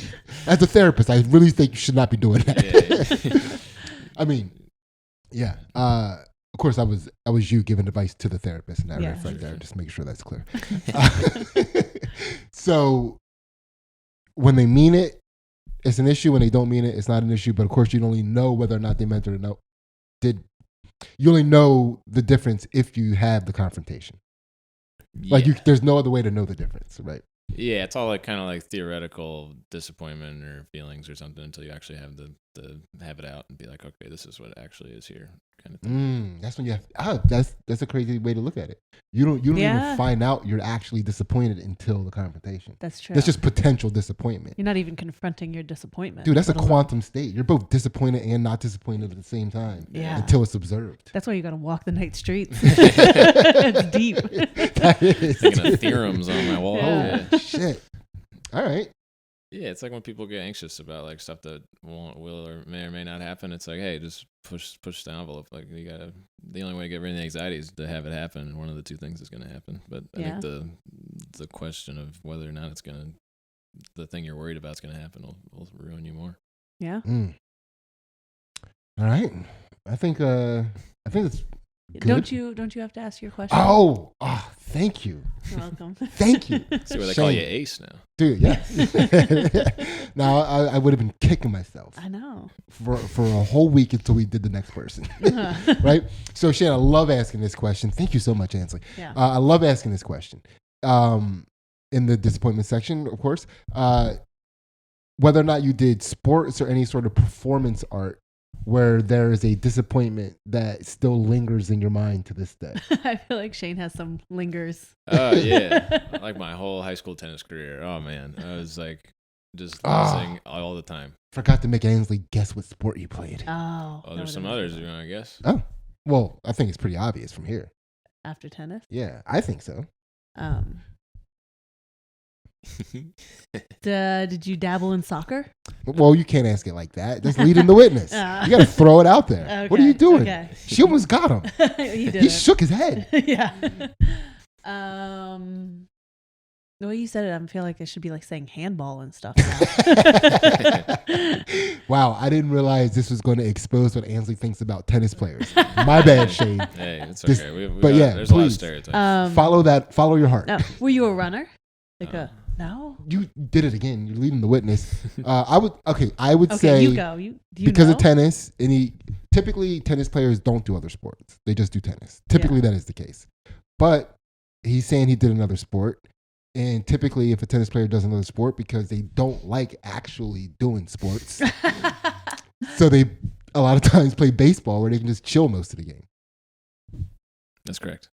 as a therapist, I really think you should not be doing that. Yeah. I mean, yeah. Of course, I was you giving advice to the therapist, and that right there. Just make sure that's clear. So, when they mean it, it's an issue. When they don't mean it, it's not an issue. But of course, you only know whether or not they meant it or not. You only know the difference if you have the confrontation. Yeah. Like there's no other way to know the difference, right? Yeah, it's all like kind of like theoretical disappointment or feelings or something until you actually have have it out and be like, okay, this is what actually is here, kind of thing. That's when you have. That's a crazy way to look at it. You don't even find out you're actually disappointed until the confrontation. That's true. That's just potential disappointment. You're not even confronting your disappointment. Dude, that's a quantum state. You're both disappointed and not disappointed at the same time. Yeah. Until it's observed. That's why you got to walk the night streets. It's deep. That is. Thinking of theorems on my wall. Yeah. Shit. All right. Yeah, it's like when people get anxious about like stuff that will or may not happen. It's like, hey, just push the envelope. Like the only way to get rid of the anxiety is to have it happen, and one of the two things is going to happen. But I think the question of whether or not the thing you're worried about is going to happen will ruin you more. Yeah. All right. I think it's good. Don't you have to ask your question? Oh, thank you. You're welcome. Thank you. See why they call you Ace now. Dude, yeah. Now I would have been kicking myself. I know. For a whole week until we did the next person. Right? So Shane, I love asking this question. Thank you so much, Ansley. Yeah. I love asking this question. In the disappointment section, of course. Whether or not you did sports or any sort of performance art where there is a disappointment that still lingers in your mind to this day. I feel like Shane has some lingers. Oh, yeah. Like my whole high school tennis career. Oh, man. I was like just losing all the time. Forgot to make Ansley guess what sport you played. Oh, there's some others you want to guess? Oh, well, I think it's pretty obvious from here. After tennis? Yeah, I think so. Did you dabble in soccer? Well, you can't ask it like that. That's leading the witness. You got to throw it out there. Okay, what are you doing? Okay. She almost got him. He shook his head. Yeah. The way you said it, I feel like I should be like saying handball and stuff now. Wow, I didn't realize this was going to expose what Ansley thinks about tennis players. My bad, Shane. Hey, it's okay. There's a lot of stereotypes. Follow your heart. No. Were you a runner? No. You did it again. You're leading the witness. I would say you go. because of tennis. Typically tennis players don't do other sports. They just do tennis. Typically that is the case. But he's saying he did another sport. And typically if a tennis player does another sport because they don't like actually doing sports. So they a lot of times play baseball where they can just chill most of the game. That's correct.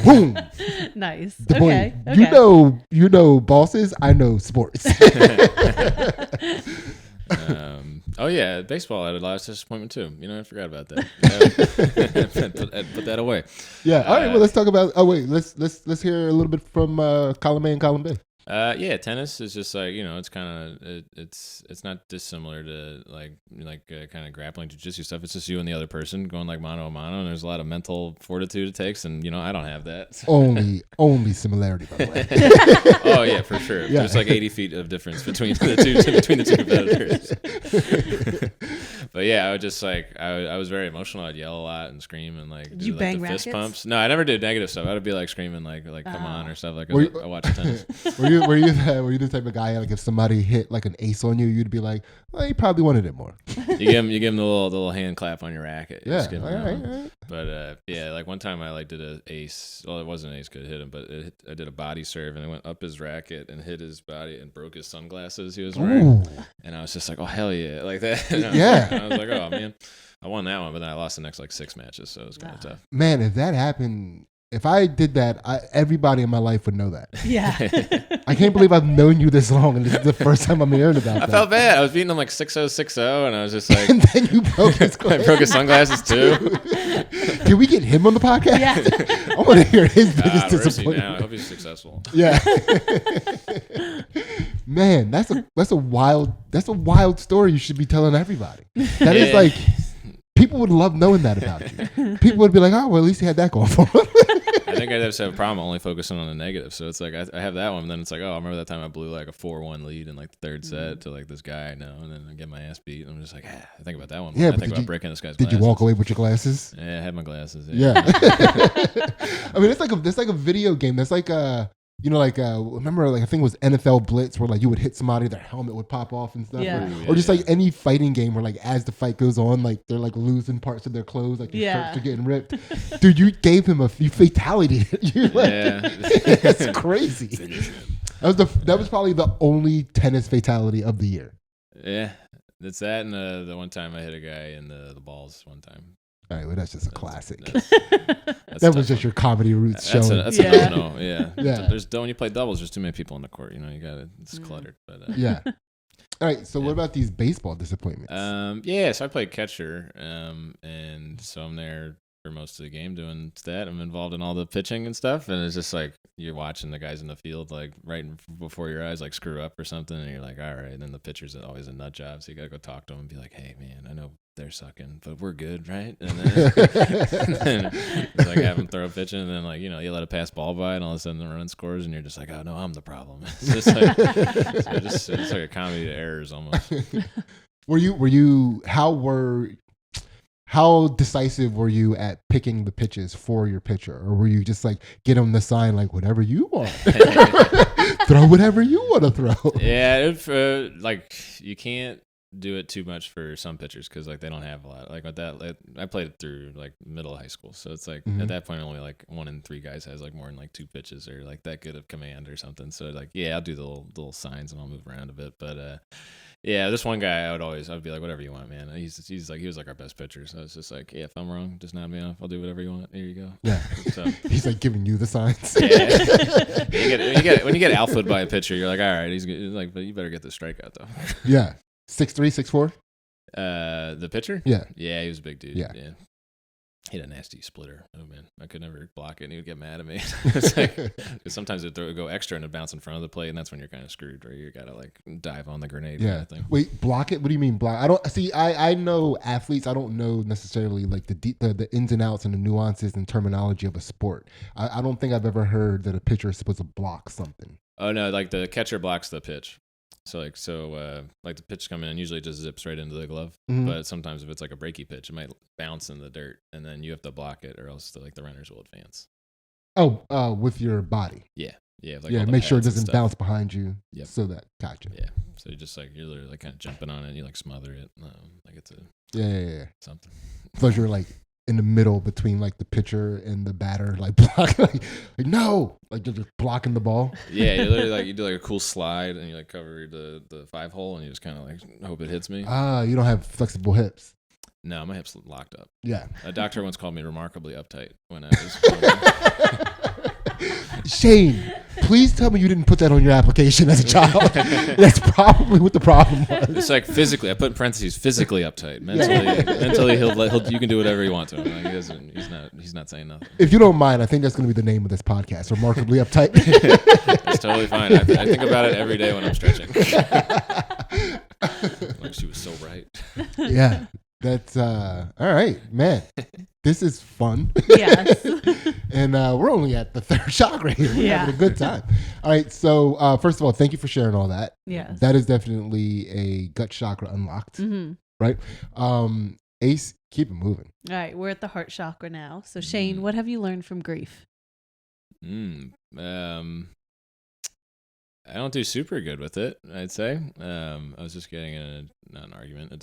Boom. Nice. Okay. Okay. You know bosses. I know sports. Oh yeah, baseball had a lot of disappointment too. I forgot about that. Put that away. Yeah. All right. Well, let's talk about. Oh wait. Let's hear a little bit from column A and column B. Yeah, tennis is just like it's kind of it's not dissimilar to like kind of grappling jiu-jitsu stuff. It's just you and the other person going like mano a mano, and there's a lot of mental fortitude it takes, and I don't have that. So. Only similarity, by the way. Oh yeah, for sure. Yeah. There's like 80 feet of difference between the two competitors. But yeah, I would just like I was very emotional. I'd yell a lot and scream and like do like the fist pumps. No, I never did negative stuff. I would be like screaming like come on or stuff like I watch tennis. Were you the type of guy like if somebody hit like an ace on you, you'd be like, well, you probably wanted it more. You give him the little hand clap on your racket. Yeah. All right. But yeah, like one time I like did an ace. Well, it wasn't an ace, could hit him, but I did a body serve and it went up his racket and hit his body and broke his sunglasses he was wearing. Ooh. And I was just like, oh hell yeah, like that. I was like, oh man, I won that one, but then I lost the next like 6 matches, so it was kind of tough. Man, if that happened. If I did that, everybody in my life would know that. Yeah. I can't believe I've known you this long, and this is the first time I'm hearing about that. I felt bad. I was beating him like 6-0, 6-0, and I was just like... And then you broke his glasses. I broke his sunglasses, too. Can we get him on the podcast? Yeah. I want to hear his biggest disappointment. Now. I hope he's successful. Yeah. Man, that's a wild story you should be telling everybody. That is like... People would love knowing that about you. People would be like, oh, well, at least he had that going for him. I think I'd just have a problem only focusing on the negative. So it's like I have that one, and then it's like, oh, I remember that time I blew like a 4-1 lead in like the third set to like this guy I know, and then I get my ass beat. And I'm just like, I think about that one. Yeah, I think about breaking this guy's glasses. Did you walk away with your glasses? Yeah, I had my glasses. Yeah. I mean, it's like a video game. That's like remember, like I think it was NFL Blitz, where like you would hit somebody, their helmet would pop off and stuff, or just like any fighting game where like as the fight goes on, like they're like losing parts of their clothes, like their shirts are getting ripped. Dude, you gave him a fatality. That's crazy. That was probably the only tennis fatality of the year. Yeah, it's that, and the one time I hit a guy in the balls one time. All right, well, that's just a classic. That was just your comedy roots showing. That's a no. Yeah. When you play doubles, there's too many people on the court. It's cluttered. But yeah. All right. So what about these baseball disappointments? So I played catcher, and so I'm there for most of the game doing that. I'm involved in all the pitching and stuff, and it's just like you're watching the guys in the field like right before your eyes like screw up or something, and you're like, all right. And then the pitcher's always a nut job, so you gotta go talk to him and be like, hey man, I know they're sucking, but we're good, right? And then, it's like have them throw a pitch in, and then like you let a pass ball by, and all of a sudden the run scores, and you're just like, oh no, I'm the problem. It's just like it's like a comedy of errors almost. How decisive were you at picking the pitches for your pitcher, or were you just like get him the sign like whatever you want, throw whatever you want to throw? Yeah, like you can't do it too much for some pitchers because like they don't have a lot. Like with that, like, I played it through like middle of high school, so it's like at that point only like 1 in 3 guys has like more than like 2 pitches or like that good of command or something. So like I'll do the little signs and I'll move around a bit, but this one guy I'd be like whatever you want, man. He was like our best pitcher, so it's just like if I'm wrong, just nod me off. I'll do whatever you want. Here you go. Yeah. So he's like giving you the signs. Yeah. When you get alphaed by a pitcher, you're like all right, he's like, but you better get the strikeout though. Yeah. 6'3", 6'4"? The pitcher? Yeah. Yeah, he was a big dude. Yeah. He had a nasty splitter. Oh man, I could never block it, and he would get mad at me. It's like, sometimes it would go extra and it'd bounce in front of the plate, and that's when you're kind of screwed, where you gotta like dive on the grenade. Yeah. Kind of thing. Wait, block it? What do you mean block? I don't see. I know athletes. I don't know necessarily like the ins and outs and the nuances and terminology of a sport. I don't think I've ever heard that a pitcher is supposed to block something. Oh no, like the catcher blocks the pitch. So like the pitch coming in usually it just zips right into the glove. Mm-hmm. But sometimes if it's like a breaky pitch, it might bounce in the dirt, and then you have to block it, or else the runners will advance. Oh, with your body. Yeah. Like make sure it doesn't bounce behind you. Yep. So that gotcha. Yeah. So you're literally like kind of jumping on it, and you like smother it, like it's something. So you're like in the middle between like the pitcher and the batter, like blocking, like no, like you're just blocking the ball. Yeah, you literally like you do like a cool slide, and you like cover the 5 hole, and you just kind of like hope it hits me. You don't have flexible hips. No, my hip's locked up. Yeah. A doctor once called me remarkably uptight when I was. Shane, please tell me you didn't put that on your application as a child. That's probably what the problem was. It's like physically. I put in parentheses physically uptight. Mentally, you can do whatever you want to him. Like he's not saying nothing. If you don't mind, I think that's going to be the name of this podcast. Remarkably uptight. It's totally fine. I think about it every day when I'm stretching. Like she was so right. Yeah. That's all right, man. This is fun. Yes. And we're only at the third chakra here. We're having a good time. All right. So first of all, thank you for sharing all that. Yeah. That is definitely a gut chakra unlocked. Mm-hmm. Right. Ace, keep it moving. All right. We're at the heart chakra now. So Shane, what have you learned from grief? I don't do super good with it, I'd say. I was just getting not an argument, a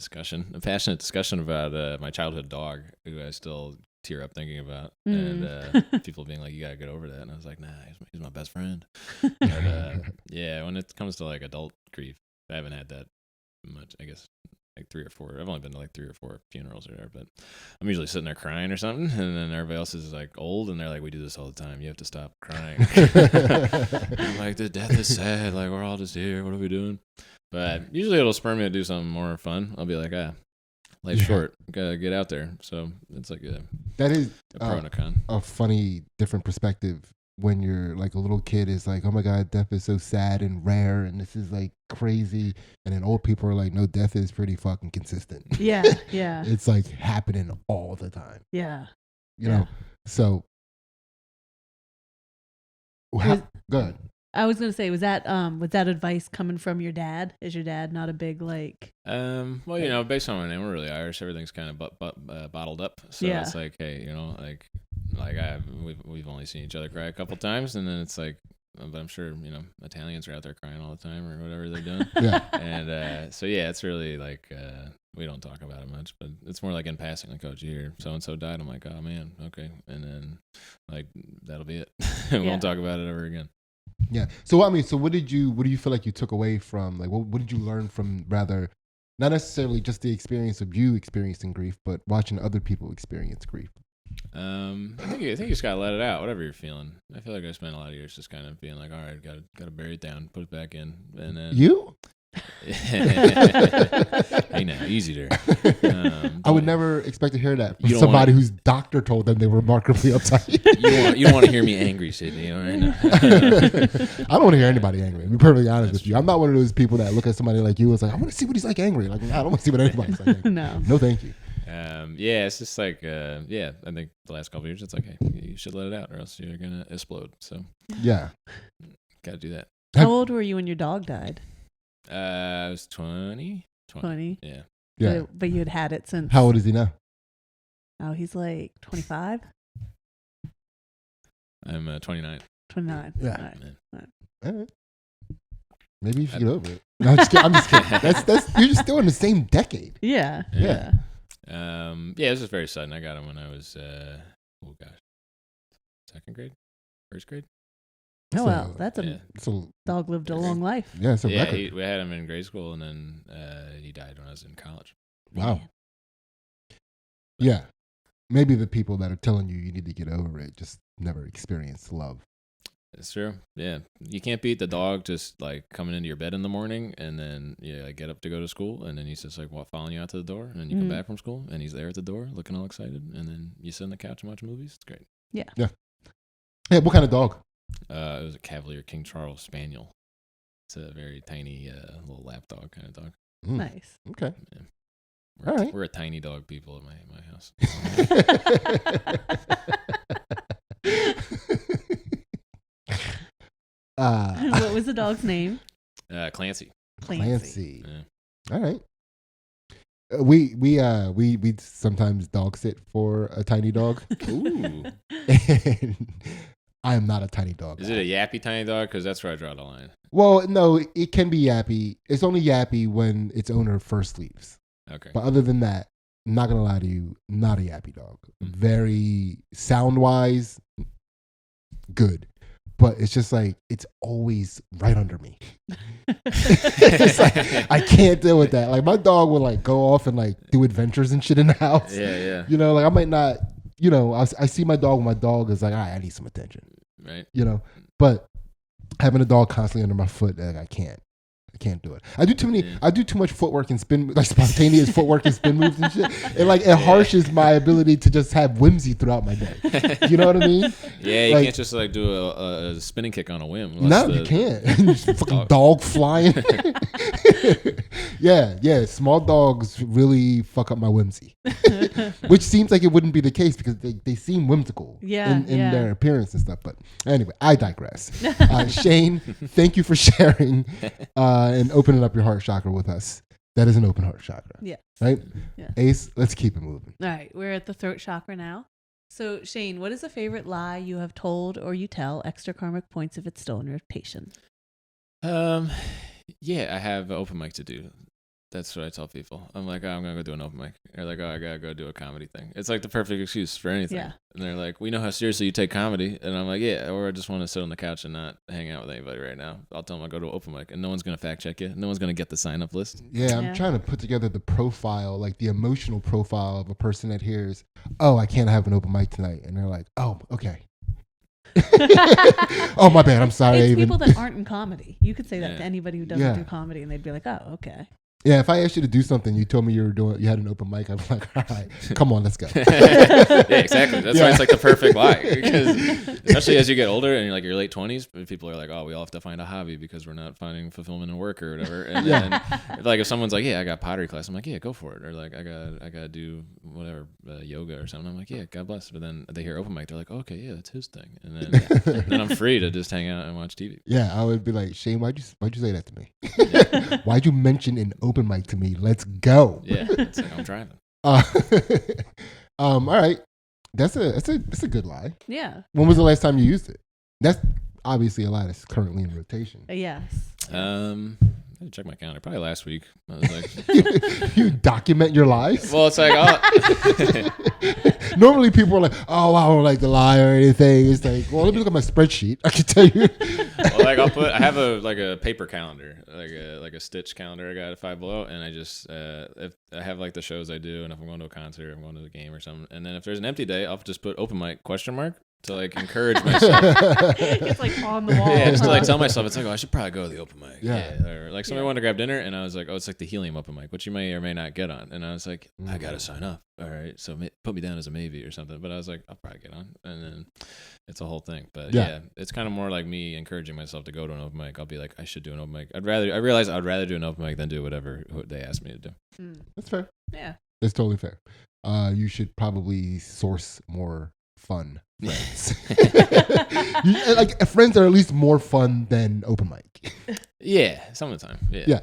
passionate discussion about my childhood dog, who I still tear up thinking about. And people being like, you got to get over that. And I was like, nah, he's my best friend. But yeah, when it comes to like adult grief, I haven't had that much, I guess. Like 3 or 4. I've only been to like 3 or 4 funerals or whatever, but I'm usually sitting there crying or something, and then everybody else is like old, and they're like, "We do this all the time. You have to stop crying." I'm like, "The death is sad. Like we're all just here. What are we doing?" But usually it'll spur me to do something more fun. I'll be like, life's short. Gotta get out there. So it's like that is a pro and a con. A funny, different perspective. When you're like a little kid is like, oh my God, death is so sad and rare and this is like crazy. And then old people are like, no, death is pretty fucking consistent. Yeah, yeah. It's like happening all the time. Yeah. You know? So, go ahead. I was going to say, was that advice coming from your dad? Is your dad not a big like? Well, you know, based on my name, we're really Irish. Everything's kind of bottled up. So it's like, hey, you know, like we've only seen each other cry a couple times, and then it's like, but I'm sure you know Italians are out there crying all the time or whatever they're doing. Yeah. And so yeah, it's really like we don't talk about it much, but it's more like in passing, like, oh, did you hear so and so died? I'm like, oh man, okay, and then like that'll be it. We won't talk about it ever again. Yeah. So I mean, so what do you feel like you took away from like what did you learn from rather not necessarily just the experience of you experiencing grief, but watching other people experience grief? I think you just gotta let it out, whatever you're feeling. I feel like I spent a lot of years just kind of being like, all right, gotta bury it down, put it back in, and then you. Hey now, easy there. I would never expect to hear that from somebody whose doctor told them they were remarkably uptight. You don't want to hear me angry, Sidney. All right? I don't want to hear anybody angry. To be perfectly honest with you, I'm not one of those people that look at somebody like you and say, I want to see what he's like angry. Like, I don't want to see what anybody's like angry. No, thank you. Yeah, it's just like, I think the last couple of years, it's like, hey, you should let it out or else you're going to explode. So, yeah. Got to do that. How old were you when your dog died? I was 20. 20? Yeah. But you had it since. How old is he now? Oh, he's like 25? I'm 29. 29. Yeah. All right. Maybe you should get over it. No, I'm just kidding. That's you're just still in the same decade. Yeah. Yeah, it was just very sudden. I got him when I was, second grade? First grade? Oh, well, that's dog lived a long life. Yeah, it's a record. We had him in grade school, and then he died when I was in college. Wow. Yeah. Maybe the people that are telling you need to get over it just never experienced love. It's true. Yeah. You can't beat the dog just like coming into your bed in the morning and then get up to go to school, and then he's just like following you out to the door, and then you come back from school and he's there at the door looking all excited, and then you sit on the couch and watch movies. It's great. Yeah. Yeah. Hey, what kind of dog? It was a Cavalier King Charles Spaniel. It's a very tiny little lap dog kind of dog. Nice. Okay. Yeah. We're a tiny dog people at my house. What was the dog's name? Clancy. Clancy. Yeah. All right. We sometimes dog sit for a tiny dog. Ooh. And I am not a tiny dog. Is it a yappy tiny dog? Because that's where I draw the line. Well, no, it can be yappy. It's only yappy when its owner first leaves. Okay. But other than that, I'm not gonna lie to you, not a yappy dog. Very sound wise, good. but it's just like it's always right under me. It's just like I can't deal with that. Like my dog will like go off and like do adventures and shit in the house. Yeah. You know, like I might not. You know, I see my dog. My dog is like, all right, I need some attention. Right. You know, but having a dog constantly under my foot, like, I can't do it. I do too many. Yeah. I do too much footwork and spin, like spontaneous footwork and spin moves and shit. It harshes my ability to just have whimsy throughout my day. You know what I mean? Yeah, you can't just like do a spinning kick on a whim. No, you can't. Just fucking dog flying. Yeah. Small dogs really fuck up my whimsy, which seems like it wouldn't be the case because they seem whimsical in their appearance and stuff. But anyway, I digress. Shane, thank you for sharing. And opening up your heart chakra with us. That is an open heart chakra. Yeah. Right? Yeah. Ace, let's keep it moving. All right. We're at the throat chakra now. So, Shane, what is a favorite lie you have told or you tell? Extra karmic points if it's still in rotation. Yeah, I have an open mic to do. That's what I tell people. I'm like, I'm going to go do an open mic. Or like, I got to go do a comedy thing. It's like the perfect excuse for anything. Yeah. And they're like, we know how seriously you take comedy. And I'm like, yeah, or I just want to sit on the couch and not hang out with anybody right now. I'll tell them I'll go to an open mic and no one's going to fact check you. No one's going to get the sign up list. Yeah, I'm trying to put together the profile, like the emotional profile of a person that hears, oh, I can't have an open mic tonight. And they're like, oh, okay. Oh, my bad. I'm sorry. It's people that aren't in comedy. You could say that to anybody who doesn't do comedy and they'd be like, oh, okay. Yeah, if I asked you to do something, you told me you had an open mic, I'm like, all right, come on, let's go. Yeah, exactly. That's why it's like the perfect lie. Because especially as you get older and you're like your late 20s, people are like, oh, we all have to find a hobby because we're not finding fulfillment in work or whatever. And then like if someone's like, yeah, I got pottery class, I'm like, yeah, go for it. Or like I got to do whatever, yoga or something. I'm like, yeah, God bless. But then they hear open mic, they're like, okay, yeah, that's his thing. And then I'm free to just hang out and watch TV. Yeah, I would be like, Shane, why'd you say that to me? Why'd you mention an open mic to me? Let's go. Yeah, it's like I'm driving. All right, that's a good lie. Yeah. When was the last time you used it? That's obviously a lie that's currently in rotation. Yes. I had to check my calendar. Probably last week. I was like, you document your lies? Well, it's like, normally people are like, oh, I don't like to lie or anything. It's like, well, let me look at my spreadsheet. I can tell you. Well, like I have a paper calendar, like a stitch calendar I got at Five Below, and I just if I have like the shows I do, and if I'm going to a concert, or I'm going to a game or something, and then if there's an empty day, I'll just put open mic ? To like encourage myself. It's like on the wall. Yeah, just to like tell myself, it's like, oh, I should probably go to the open mic. Yeah. Or like somebody wanted to grab dinner, and I was like, oh, it's like the helium open mic, which you may or may not get on. And I was like, I gotta sign up. All right, so put me down as a maybe or something. But I was like, I'll probably get on, and then it's a whole thing. But yeah, it's kind of more like me encouraging myself to go to an open mic. I'll be like, I should do an open mic. I realize I'd rather do an open mic than do whatever they ask me to do. That's fair. Yeah, that's totally fair. You should probably source more fun friends. Like friends are at least more fun than open mic. Yeah, some of the time. Yeah.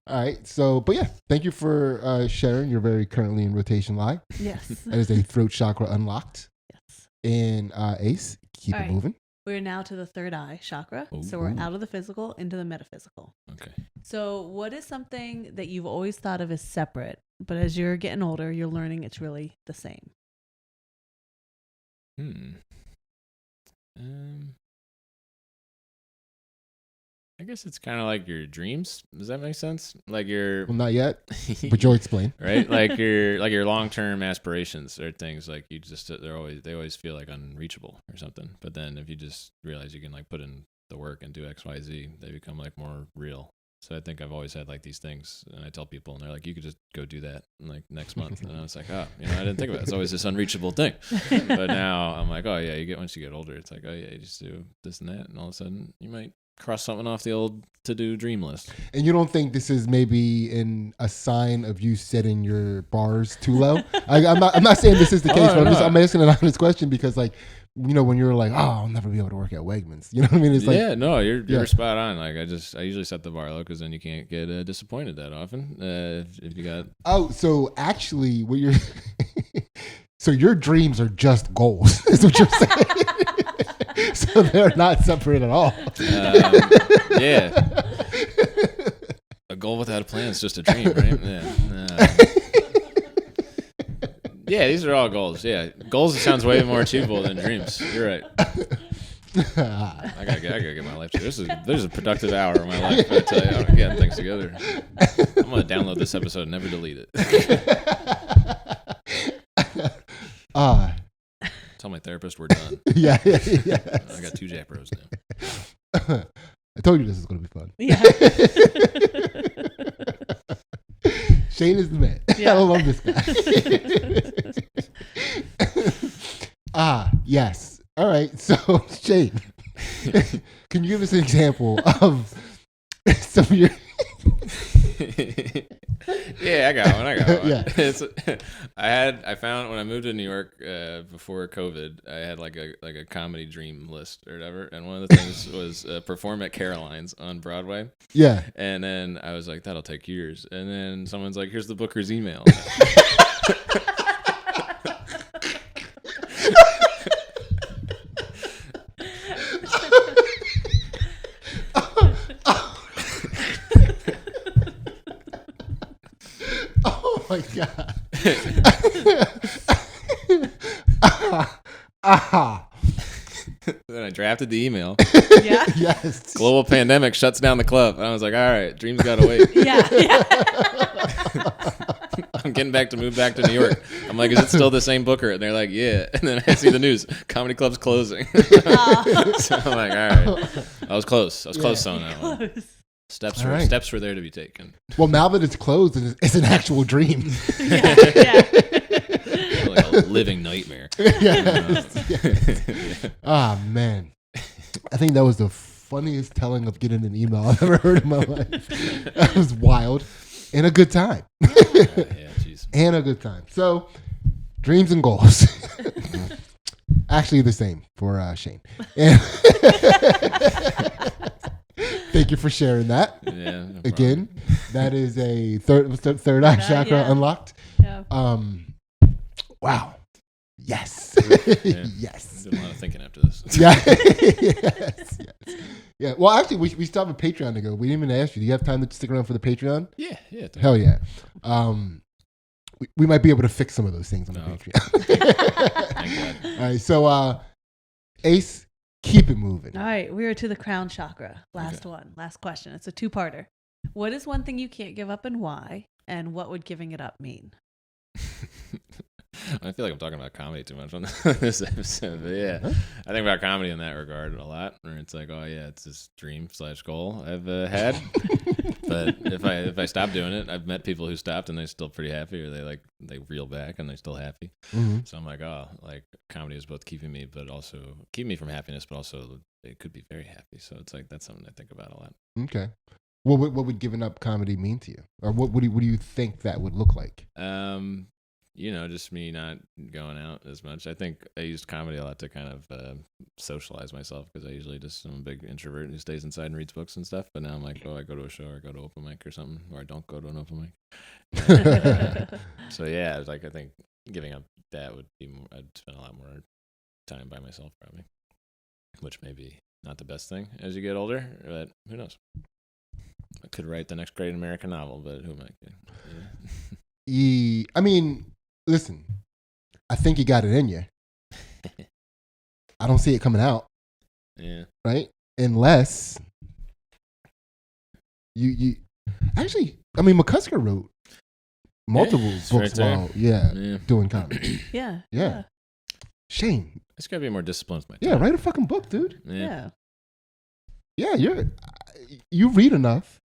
All right. So, but yeah, thank you for sharing your very currently in rotation lie. Yes. That is a throat chakra unlocked. Yes. And Ace, keep it moving. We're now to the third eye chakra. Ooh. So we're out of the physical into the metaphysical. Okay. So what is something that you've always thought of as separate, but as you're getting older, you're learning it's really the same? I guess it's kind of like your dreams. Does that make sense? Like your well, not yet, but you'll explain. Right? Like your long-term aspirations or things like you just they always feel like unreachable or something. But then if you just realize you can like put in the work and do X, Y, Z, they become like more real. So I think I've always had like these things, and I tell people, and they're like, "You could just go do that like next month." And I was like, "Oh, I didn't think of it. It's always this unreachable thing." But now I'm like, "Oh yeah, once you get older, it's like, oh yeah, you just do this and that, and all of a sudden you might cross something off the old to-do dream list." And you don't think this is maybe a sign of you setting your bars too low? I'm not saying this is the case, but I'm asking an honest question because like. When you're like, oh, I'll never be able to work at Wegmans. You know what I mean? It's like, you're spot on. Like I usually set the bar low because then you can't get disappointed that often. If you got so actually, so your dreams are just goals. Is what you're saying? So they're not separate at all. Yeah, a goal without a plan is just a dream, right? Yeah. Yeah, these are all goals. Yeah, goals sounds way more achievable than dreams. You're right. I gotta get my life together. This is a productive hour of my life. I tell you, I'm getting things together. I'm gonna download this episode and never delete it. Tell my therapist we're done. Yeah. I got 2 Japros now. I told you this is gonna be fun. Yeah. Shane is the man. Yeah. I love this guy. Yes. All right. So, Shane, can you give us an example of some of your? Yeah, I got one. Yeah. I found when I moved to New York before COVID, I had like a comedy dream list or whatever, and one of the things was perform at Caroline's on Broadway. Yeah. And then I was like, that'll take years. And then someone's like, here's the booker's email. Oh my God. Then I drafted the email. Yeah. Yes. Global pandemic shuts down the club. And I was like, all right, dreams gotta wait. Yeah. I'm getting move back to New York. I'm like, is it still the same booker? And they're like, yeah. And then I see the news, comedy club's closing. So I'm like, all right. I was close on that one. Steps were there to be taken. Well, now that it's closed, it's an actual dream. Yeah. Like a living nightmare. Yes. Ah, man. I think that was the funniest telling of getting an email I've ever heard in my life. That was wild. And a good time. Yeah, jeez. And a good time. So, dreams and goals. Actually, the same for Shane. And thank you for sharing that. Yeah. No Again, that is a third eye chakra unlocked. Yeah. Wow. Yes. Yeah. Yes. I did a lot of thinking after this. Yeah. Yes. Yeah. Well, actually, we still have a Patreon to go. We didn't even ask you. Do you have time to stick around for the Patreon? Yeah. Hell yeah. We might be able to fix some of those things on the Patreon. Thank God. All right. So, Ace, keep it moving. All right, we are to the crown chakra. Last question. It's a 2-parter. What is one thing you can't give up and why? And what would giving it up mean? I feel like I'm talking about comedy too much on this episode, but yeah, I think about comedy in that regard a lot. Where it's like, oh yeah, it's this dream/goal I've had, but if I stop doing it, I've met people who stopped and they're still pretty happy, or they reel back and they're still happy. Mm-hmm. So I'm like, oh, like comedy is both keeping me from happiness, but also it could be very happy. So it's like that's something I think about a lot. Okay. What would giving up comedy mean to you, or what do you think that would look like? Just me not going out as much. I think I used comedy a lot to kind of socialize myself because I usually I'm a big introvert who stays inside and reads books and stuff. But now I'm like, oh, I go to a show or I go to open mic or something, or I don't go to an open mic. So yeah, I think giving up that would be more, I'd spend a lot more time by myself probably, which may be not the best thing as you get older, but who knows? I could write the next great American novel, but who am I? Yeah. I mean, listen, I think you got it in you. I don't see it coming out. Yeah. Right? Unless you actually, I mean, McCusker wrote multiple books while doing comedy. Yeah. Shane. It's got to be more disciplined with my time. Yeah, write a fucking book, dude. Yeah. Yeah, you read enough.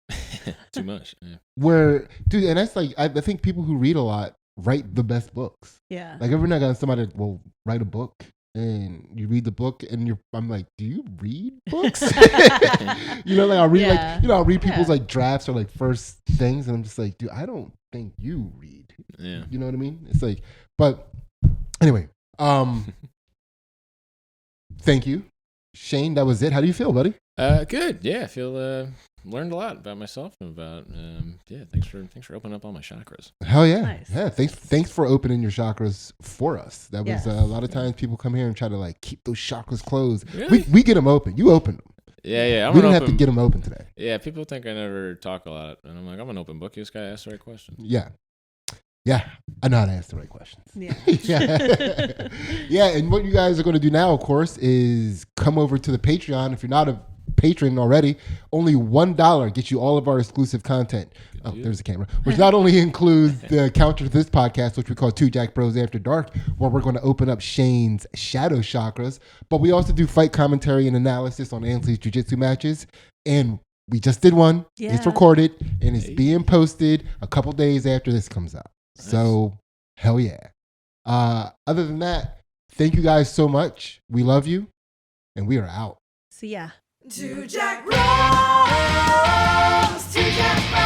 Too much. Yeah. Where, dude, and that's like, I think people who read a lot write the best books. Yeah. Like every now and then somebody will write a book and you read the book and I'm like, do you read books? Like I'll read I'll read people's like drafts or like first things and I'm just like, dude, I don't think you read. Yeah. You know what I mean? It's like, but anyway, thank you. Shane, that was it. How do you feel, buddy? Good. Yeah, I feel learned a lot about myself and about thanks for opening up all my chakras. Hell yeah. Nice. Yeah, thanks for opening your chakras for us. That was a lot of times people come here and try to like keep those chakras closed. Really? We get them open. You open them. Yeah. We didn't have to get them open today. Yeah, people think I never talk a lot, and I'm like, I'm an open book. This guy asks the right questions. Yeah. I know how to ask the right questions. Yeah. Yeah. Yeah. And what you guys are going to do now, of course, is come over to the Patreon. If you're not a patron already, only $1 gets you all of our exclusive content. Oh, there's the camera. Which not only includes the counter to this podcast, which we call Two Jack Bros After Dark, where we're going to open up Shane's shadow chakras, but we also do fight commentary and analysis on Ansley's jiu-jitsu matches. And we just did one. Yeah. It's recorded and it's being posted a couple days after this comes out. Nice. So, hell yeah. Other than that, thank you guys so much. We love you, and we are out. See ya. Two Jack Bros. Two Jack Bros.